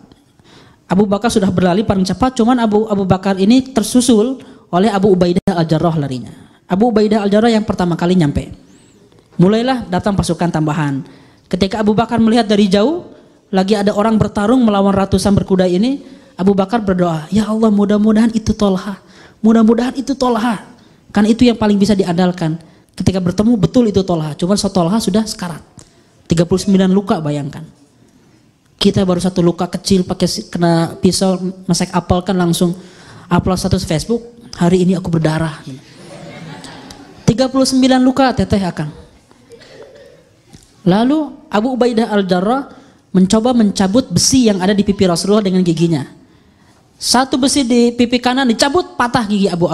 [SPEAKER 1] Abu Bakar sudah berlari paling cepat, cuman Abu Bakar ini tersusul oleh Abu Ubaidah Al-Jarrah larinya. Abu Ubaidah Al-Jarrah yang pertama kali nyampe. Mulailah datang pasukan tambahan. Ketika Abu Bakar melihat dari jauh, lagi ada orang bertarung melawan ratusan berkuda ini, Abu Bakar berdoa, ya Allah, mudah-mudahan itu Tolha. Mudah-mudahan itu Tolha. Kan itu yang paling bisa diandalkan. Ketika bertemu betul itu Tolha. Cuman Tolha sudah sekarat. 39 luka, bayangkan. Kita baru satu luka kecil pakai kena pisau masak apel kan langsung upload status Facebook, hari ini aku berdarah. 39 luka teteh akang. Lalu Abu Ubaidah Al-Jarrah mencoba mencabut besi yang ada di pipi Rasulullah dengan giginya. Satu besi di pipi kanan dicabut, patah gigi Abu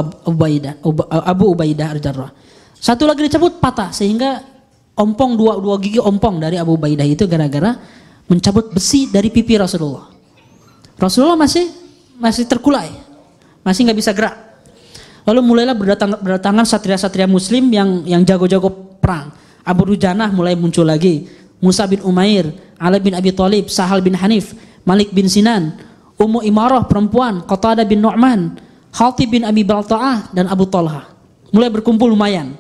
[SPEAKER 1] Ubaidah Al-Jarrah. Satu lagi dicabut, patah, sehingga ompong dua gigi ompong dari Abu Ubaidah itu gara-gara mencabut besi dari pipi Rasulullah. Rasulullah masih terkulai, masih nggak bisa gerak. Lalu mulailah berdatangan satria-satria Muslim yang jago-jago perang. Abu Dujanah mulai muncul lagi, Musa bin Umair, Ali bin Abi Thalib, Sahal bin Hanif, Malik bin Sinan, Ummu Imarah perempuan, Qatadah bin Nu'man, Khatib bin Abi Balta'ah, dan Abu Talha. Mulai berkumpul lumayan,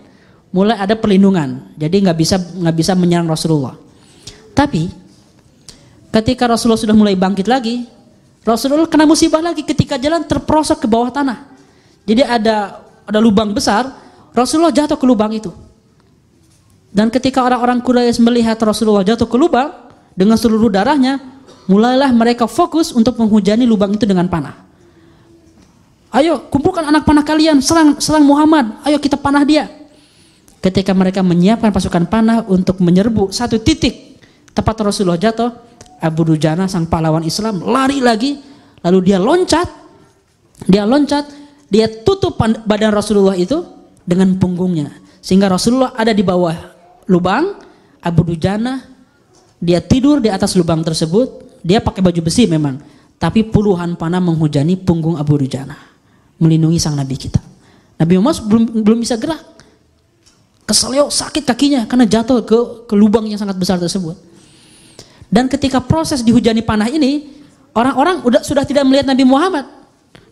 [SPEAKER 1] mulai ada perlindungan, jadi nggak bisa menyerang Rasulullah. Tapi ketika Rasulullah sudah mulai bangkit lagi, Rasulullah kena musibah lagi ketika jalan terperosok ke bawah tanah. Jadi ada lubang besar, Rasulullah jatuh ke lubang itu. Dan ketika orang-orang Quraisy melihat Rasulullah jatuh ke lubang dengan seluruh darahnya, mulailah mereka fokus untuk menghujani lubang itu dengan panah. Ayo kumpulkan anak panah kalian, serang Muhammad, ayo kita panah dia. Ketika mereka menyiapkan pasukan panah untuk menyerbu satu titik tepat Rasulullah jatuh, Abu Dujana sang pahlawan Islam lari lagi, lalu dia loncat, dia tutup badan Rasulullah itu dengan punggungnya, sehingga Rasulullah ada di bawah lubang. Abu Dujana dia tidur di atas lubang tersebut. Dia pakai baju besi memang, tapi puluhan panah menghujani punggung Abu Dujana, melindungi sang Nabi kita. Nabi Muhammad belum bisa gerak, keseleo, sakit kakinya karena jatuh ke lubang yang sangat besar tersebut. Dan ketika proses dihujani panah ini, orang-orang sudah tidak melihat Nabi Muhammad.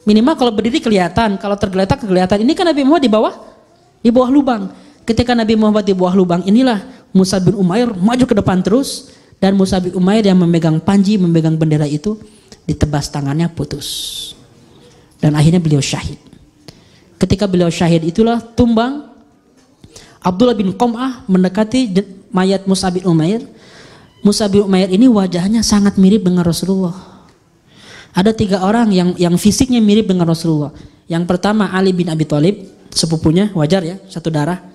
[SPEAKER 1] Minimal kalau berdiri kelihatan, kalau tergeletak kelihatan. Ini kan Nabi Muhammad di bawah lubang. Ketika Nabi Muhammad di bawah lubang inilah Musa bin Umair maju ke depan terus, dan Musa bin Umair yang memegang panji, memegang bendera itu, ditebas tangannya putus. Dan akhirnya beliau syahid. Ketika beliau syahid itulah tumbang Abdullah bin Qam'ah mendekati mayat Musa bin Umair. Musa bin Umair ini wajahnya sangat mirip dengan Rasulullah. Ada 3 orang yang fisiknya mirip dengan Rasulullah. Yang pertama Ali bin Abi Thalib, sepupunya, wajar ya, satu darah,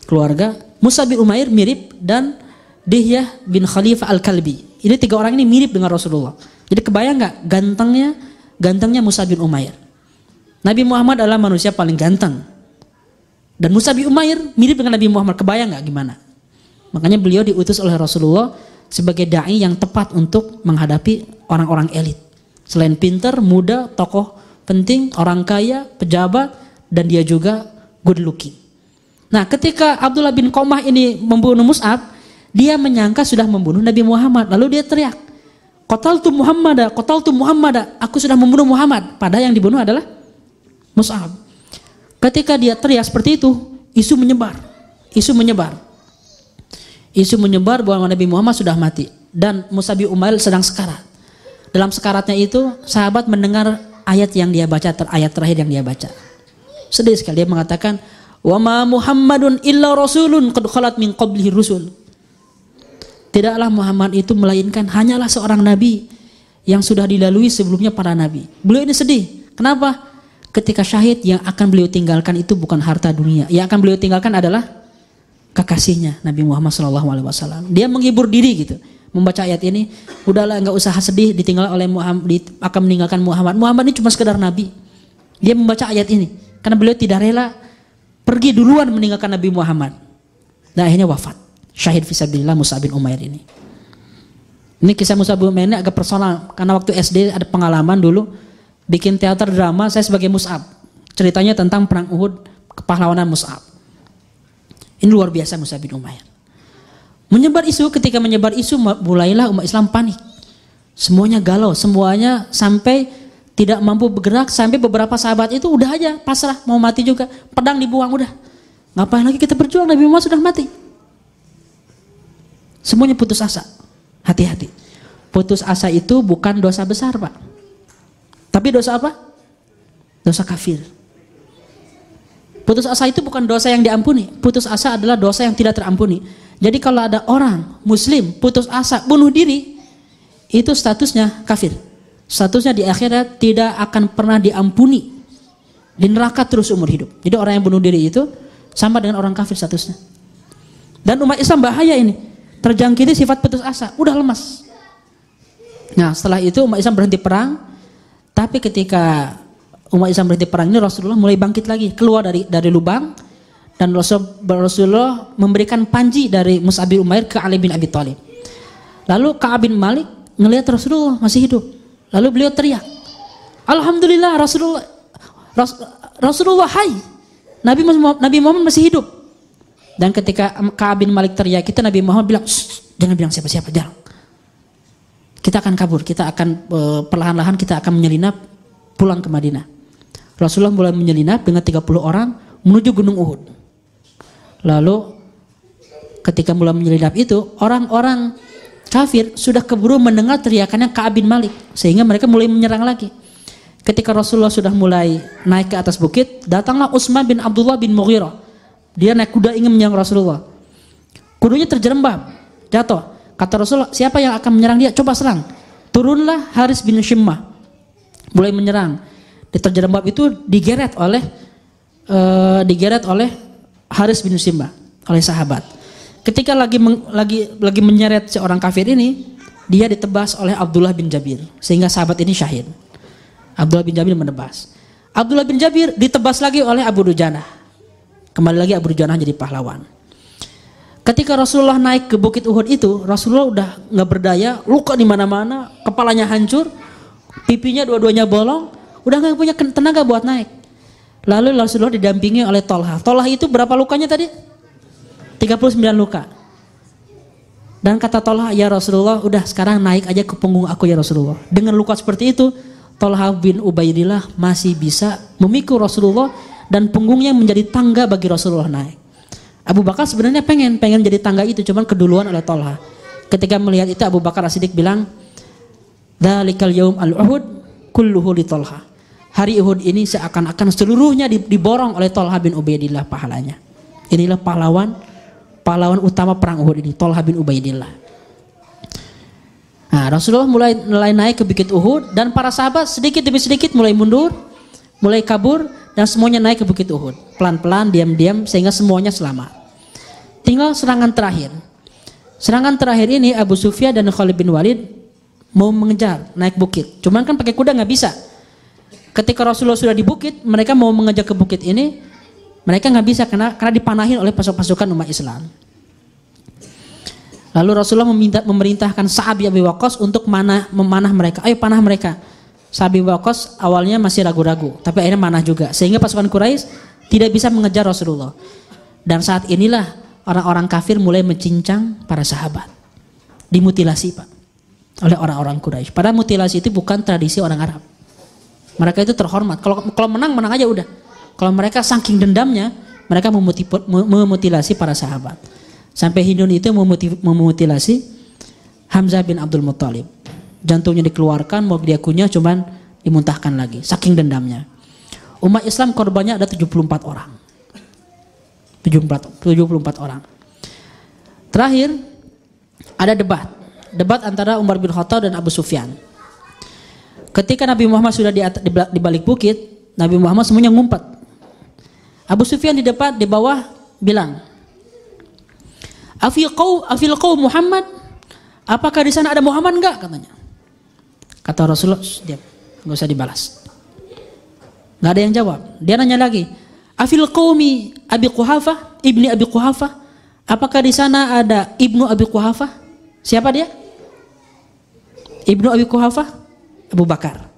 [SPEAKER 1] keluarga. Musa bin Umair mirip, dan Dihyah bin Khalifah Al-Kalbi. Ini 3 orang ini mirip dengan Rasulullah. Jadi kebayang nggak gantengnya Musa bin Umair. Nabi Muhammad adalah manusia paling ganteng, dan Musa bin Umair mirip dengan Nabi Muhammad. Kebayang nggak gimana? Makanya beliau diutus oleh Rasulullah sebagai dai yang tepat untuk menghadapi orang-orang elit. Selain pintar, muda, tokoh penting, orang kaya, pejabat, dan dia juga good looking. Nah, ketika Abdullah bin Qam'ah ini membunuh Mus'ab, dia menyangka sudah membunuh Nabi Muhammad. Lalu dia teriak, qataltu Muhammada, aku sudah membunuh Muhammad. Padahal yang dibunuh adalah Mus'ab. Ketika dia teriak seperti itu, isu menyebar bahwa Nabi Muhammad sudah mati, dan Musa bin Umair sedang sekarat. Dalam sekaratnya itu, sahabat mendengar ayat yang dia baca, ayat terakhir yang dia baca. Sedih sekali, dia mengatakan, wa ma Muhammadun illa rasulun qad khalat min qablihi rusul. Tidaklah Muhammad itu melainkan hanyalah seorang nabi yang sudah dilalui sebelumnya para nabi. Beliau ini sedih. Kenapa? Ketika syahid, yang akan beliau tinggalkan itu bukan harta dunia. Yang akan beliau tinggalkan adalah kekasihnya Nabi Muhammad SAW. Dia menghibur diri gitu, membaca ayat ini. Udahlah, nggak usah sedih ditinggal oleh Muhammad, akan meninggalkan Muhammad. Muhammad ini cuma sekedar nabi. Dia membaca ayat ini karena beliau tidak rela pergi duluan meninggalkan Nabi Muhammad. Dan akhirnya wafat. Syahid fisabilillah Musa bin Umair ini. Ini kisah Musa bin Umair ini agak personal, karena waktu SD ada pengalaman dulu bikin teater drama, saya sebagai Mus'ab. Ceritanya tentang perang Uhud, kepahlawanan Mus'ab. Ini luar biasa Mus'ab bin Umair. Ketika menyebar isu mulailah umat Islam panik. Semuanya galau, semuanya sampai tidak mampu bergerak, sampai beberapa sahabat itu udah aja pasrah, mau mati juga. Pedang dibuang udah. Ngapain lagi kita berjuang, Nabi Muhammad sudah mati. Semuanya putus asa. Hati-hati. Putus asa itu bukan dosa besar, Pak. Tapi dosa apa? Dosa kafir. Putus asa itu bukan dosa yang diampuni. Putus asa adalah dosa yang tidak terampuni. Jadi kalau ada orang muslim putus asa bunuh diri, itu statusnya kafir. Statusnya di akhirat tidak akan pernah diampuni. Di neraka terus umur hidup. Jadi orang yang bunuh diri itu sama dengan orang kafir statusnya. Dan umat Islam bahaya ini. Terjangkiti sifat putus asa, udah lemas. Nah, setelah itu umat Islam berhenti perang. Tapi ketika umat Islam berhenti perang ini, Rasulullah mulai bangkit lagi, keluar dari lubang, dan Rasulullah memberikan panji dari Mus'ab bin Umair ke Ali bin Abi Thalib. Lalu Ka'ab bin Malik ngelihat Rasulullah masih hidup. Lalu beliau teriak, "Alhamdulillah, Rasulullah hai. Nabi Muhammad masih hidup." Dan ketika Ka'ab bin Malik teriak itu, Nabi Muhammad bilang, "Jangan bilang siapa-siapa, jangan. Kita akan kabur, kita akan perlahan-lahan kita akan menyelinap pulang ke Madinah." Rasulullah mulai menyelinap dengan 30 orang menuju Gunung Uhud. Lalu ketika mulai menyelinap itu, orang-orang kafir sudah keburu mendengar teriakannya Ka'ab bin Malik, sehingga mereka mulai menyerang lagi. Ketika Rasulullah sudah mulai naik ke atas bukit, datanglah Utsman bin Abdullah bin Mughirah. Dia naik kuda ingin menyerang Rasulullah. Kudanya terjerembab, jatuh. Kata Rasulullah, siapa yang akan menyerang dia? Coba serang. Turunlah Haris bin Shimmah, mulai menyerang. Di terjerembab itu digeret oleh Haris bin Shimmah, oleh sahabat. Ketika lagi menyeret seorang kafir ini, dia ditebas oleh Abdullah bin Jabir, sehingga sahabat ini syahid. Abdullah bin Jabir menebas. Abdullah bin Jabir ditebas lagi oleh Abu Dujanah. Kembali lagi Abu Dujanah jadi pahlawan. Ketika Rasulullah naik ke Bukit Uhud itu, Rasulullah udah nggak berdaya, luka di mana-mana, kepalanya hancur, pipinya dua-duanya bolong, udah nggak punya tenaga buat naik. Lalu Rasulullah didampingi oleh Tolha. Tolha itu berapa lukanya tadi? 39 luka. Dan kata Tolha, "Ya Rasulullah, udah sekarang naik aja ke punggung aku ya Rasulullah." Dengan luka seperti itu, Tolha bin Ubaidillah masih bisa memikul Rasulullah dan punggungnya menjadi tangga bagi Rasulullah naik. Abu Bakar sebenarnya pengen jadi tangga itu, cuman keduluan oleh Tolha. Ketika melihat itu, Abu Bakar As-Siddiq bilang, "Dzalikal yaum al-Uhud kulluhu li Tolha." Hari Uhud ini seakan-akan seluruhnya diborong oleh Tolha bin Ubaidillah pahalanya. Inilah pahlawan utama perang Uhud ini, Tolha bin Ubaidillah. Nah, Rasulullah mulai naik ke Bukit Uhud, dan para sahabat sedikit demi sedikit mulai mundur, mulai kabur, dan semuanya naik ke Bukit Uhud. Pelan-pelan, diam-diam, sehingga semuanya selamat. Tinggal serangan terakhir. Serangan terakhir ini Abu Sufyan dan Khalid bin Walid mau mengejar naik bukit. Cuman kan pakai kuda nggak bisa. Ketika Rasulullah sudah di bukit, mereka mau mengejar ke bukit ini, mereka nggak bisa karena dipanahin oleh pasukan umat Islam. Lalu Rasulullah memerintahkan Sa'ad bin Abi Waqqas untuk memanah mereka. Ayo panah mereka. Sa'ad bin Abi Waqqas awalnya masih ragu-ragu, tapi akhirnya manah juga, sehingga pasukan Quraisy tidak bisa mengejar Rasulullah. Dan saat inilah orang-orang kafir mulai mencincang para sahabat, dimutilasi Pak oleh orang-orang Quraisy. Padahal mutilasi itu bukan tradisi orang Arab. Mereka itu terhormat. Kalau menang aja udah. Kalau mereka saking dendamnya, mereka memutilasi para sahabat. Sampai Hindun itu memutilasi Hamzah bin Abdul Muttalib. Jantungnya dikeluarkan, mau dia kunyah, cuman dimuntahkan lagi. Saking dendamnya. Umat Islam korbannya ada 74 orang. 74 orang. Terakhir ada debat antara Umar bin Khattab dan Abu Sufyan. Ketika Nabi Muhammad sudah di balik bukit, Nabi Muhammad semuanya ngumpet. Abu Sufyan di depan, di bawah bilang, Afil qaum Muhammad, apakah di sana ada Muhammad enggak?" katanya. Kata Rasulullah, "Diam, enggak usah dibalas." Enggak ada yang jawab. Dia nanya lagi, "Afil qaumi Abi Quhafah, ibni Abi Quhafah, apakah di sana ada ibnu Abi Quhafah?" Siapa dia? Ibnu Abi Quhafah? Abu Bakar.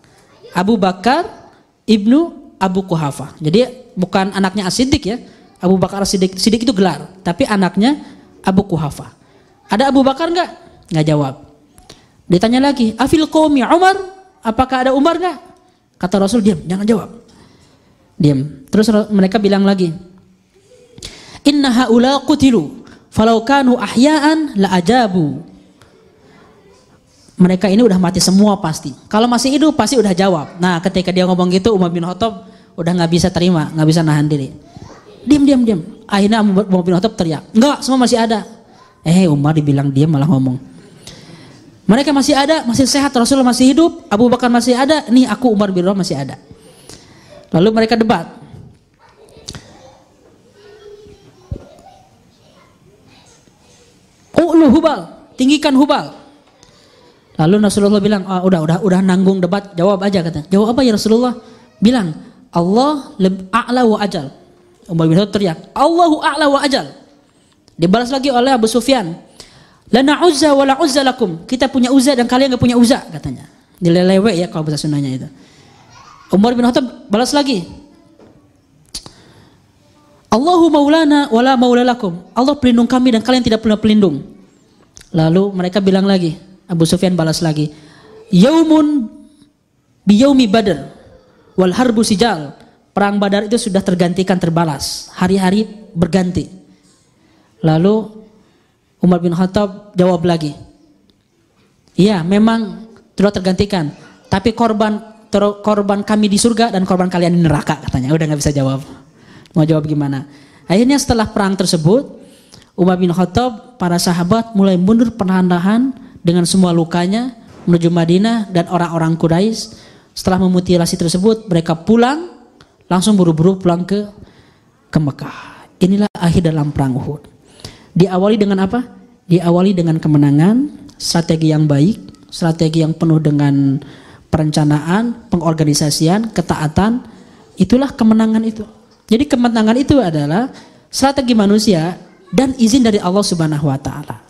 [SPEAKER 1] Abu Bakar ibnu Abu Quhafah. Jadi bukan anaknya As-Siddiq ya. Abu Bakar Siddiq. Siddiq itu gelar, tapi anaknya Abu Quhafa. Ada Abu Bakar nggak? Nggak jawab. Ditanya lagi, afil qaumi Umar? Apakah ada Umar nggak? Kata Rasul, diam, jangan jawab. Diam. Terus mereka bilang lagi, inna haula qutilu falau kanu ahya'an la ajabu. Mereka ini udah mati semua pasti. Kalau masih hidup pasti udah jawab. Nah, ketika dia ngomong gitu, Umar bin Khattab udah nggak bisa terima, nggak bisa nahan diri. Diam. Akhirnya Umar bin Khattab teriak, enggak, semua masih ada. Umar dibilang diam malah ngomong. Mereka masih ada, masih sehat, Rasulullah masih hidup, Abu Bakar masih ada, nih aku Umar bin Khattab masih ada. Lalu mereka debat. Lu Hubal, tinggikan Hubal. Lalu Rasulullah bilang, udah nanggung debat, jawab aja kata. Jawab apa ya Rasulullah? Bilang, Allah a'la wa ajal. Umar bin Khattab teriak, Allahu a'la wa ajal. Dibalas lagi oleh Abu Sufyan, lana uzza wa la uzza lakum. Kita punya uzza dan kalian gak punya uzza katanya. Dilelewe ya kalau bahasa Sundanya itu. Umar bin Khattab balas lagi, Allahu maulana wa la maula lakum. Allah pelindung kami dan kalian tidak punya pelindung. Lalu mereka bilang lagi, Abu Sufyan balas lagi, yaumun bi yaumi badr wal harbu sijal. Perang Badar itu sudah tergantikan, terbalas. Hari-hari berganti. Lalu Umar bin Khattab jawab lagi, iya memang sudah tergantikan, tapi korban kami di surga dan korban kalian di neraka katanya. Udah nggak bisa jawab. Mau jawab gimana? Akhirnya setelah perang tersebut, Umar bin Khattab, para sahabat mulai mundur perlahan-lahan dengan semua lukanya menuju Madinah, dan orang-orang Quraisy setelah memutilasi tersebut mereka pulang, langsung buru-buru pulang ke Mekah. Inilah akhir dalam perang Uhud. Diawali dengan apa? Diawali dengan kemenangan, strategi yang baik, strategi yang penuh dengan perencanaan, pengorganisasian, ketaatan. Itulah kemenangan itu. Jadi kemenangan itu adalah strategi manusia dan izin dari Allah Subhanahu wa taala.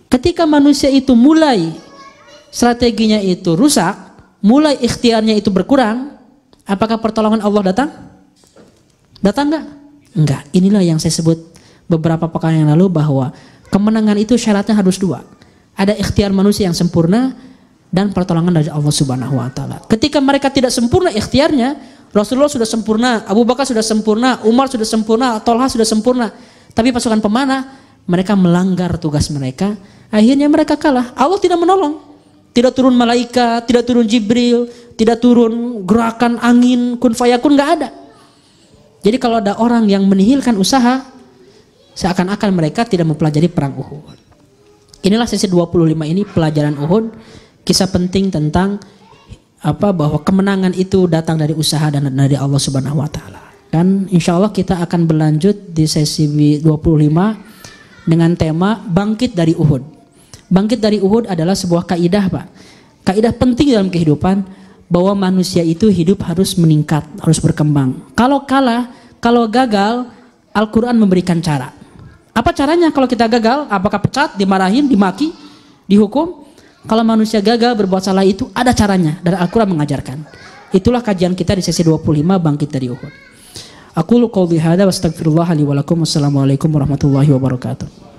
[SPEAKER 1] Ketika manusia itu mulai strateginya itu rusak, mulai ikhtiarnya itu berkurang, apakah pertolongan Allah datang? Datang enggak? Enggak. Inilah yang saya sebut beberapa pekan yang lalu, bahwa kemenangan itu syaratnya harus dua. Ada ikhtiar manusia yang sempurna dan pertolongan dari Allah Subhanahu wa taala. Ketika mereka tidak sempurna ikhtiarnya, Rasulullah sudah sempurna, Abu Bakar sudah sempurna, Umar sudah sempurna, Thalha sudah sempurna, tapi pasukan pemanah mereka melanggar tugas mereka, akhirnya mereka kalah. Allah tidak menolong. Tidak turun malaikat, tidak turun Jibril, tidak turun gerakan angin kun fayakun, enggak ada. Jadi kalau ada orang yang menihilkan usaha, seakan-akan mereka tidak mempelajari perang Uhud. Inilah sesi 25 ini pelajaran Uhud, kisah penting tentang bahwa kemenangan itu datang dari usaha dan dari Allah Subhanahu wa taala. Dan insya Allah kita akan berlanjut di sesi 25 dengan tema bangkit dari Uhud. Bangkit dari Uhud adalah sebuah kaidah, Pak. Kaidah penting dalam kehidupan, bahwa manusia itu hidup harus meningkat, harus berkembang. Kalau kalah, kalau gagal, Al-Quran memberikan cara. Apa caranya kalau kita gagal? Apakah pecat, dimarahin, dimaki, dihukum? Kalau manusia gagal berbuat salah itu ada caranya, dan Al-Quran mengajarkan. Itulah kajian kita di sesi 25 bangkit dari Uhud. Aqulu qouli hadza wa astaghfirullah li wa lakum. Wassalamualaikum warahmatullahi wabarakatuh.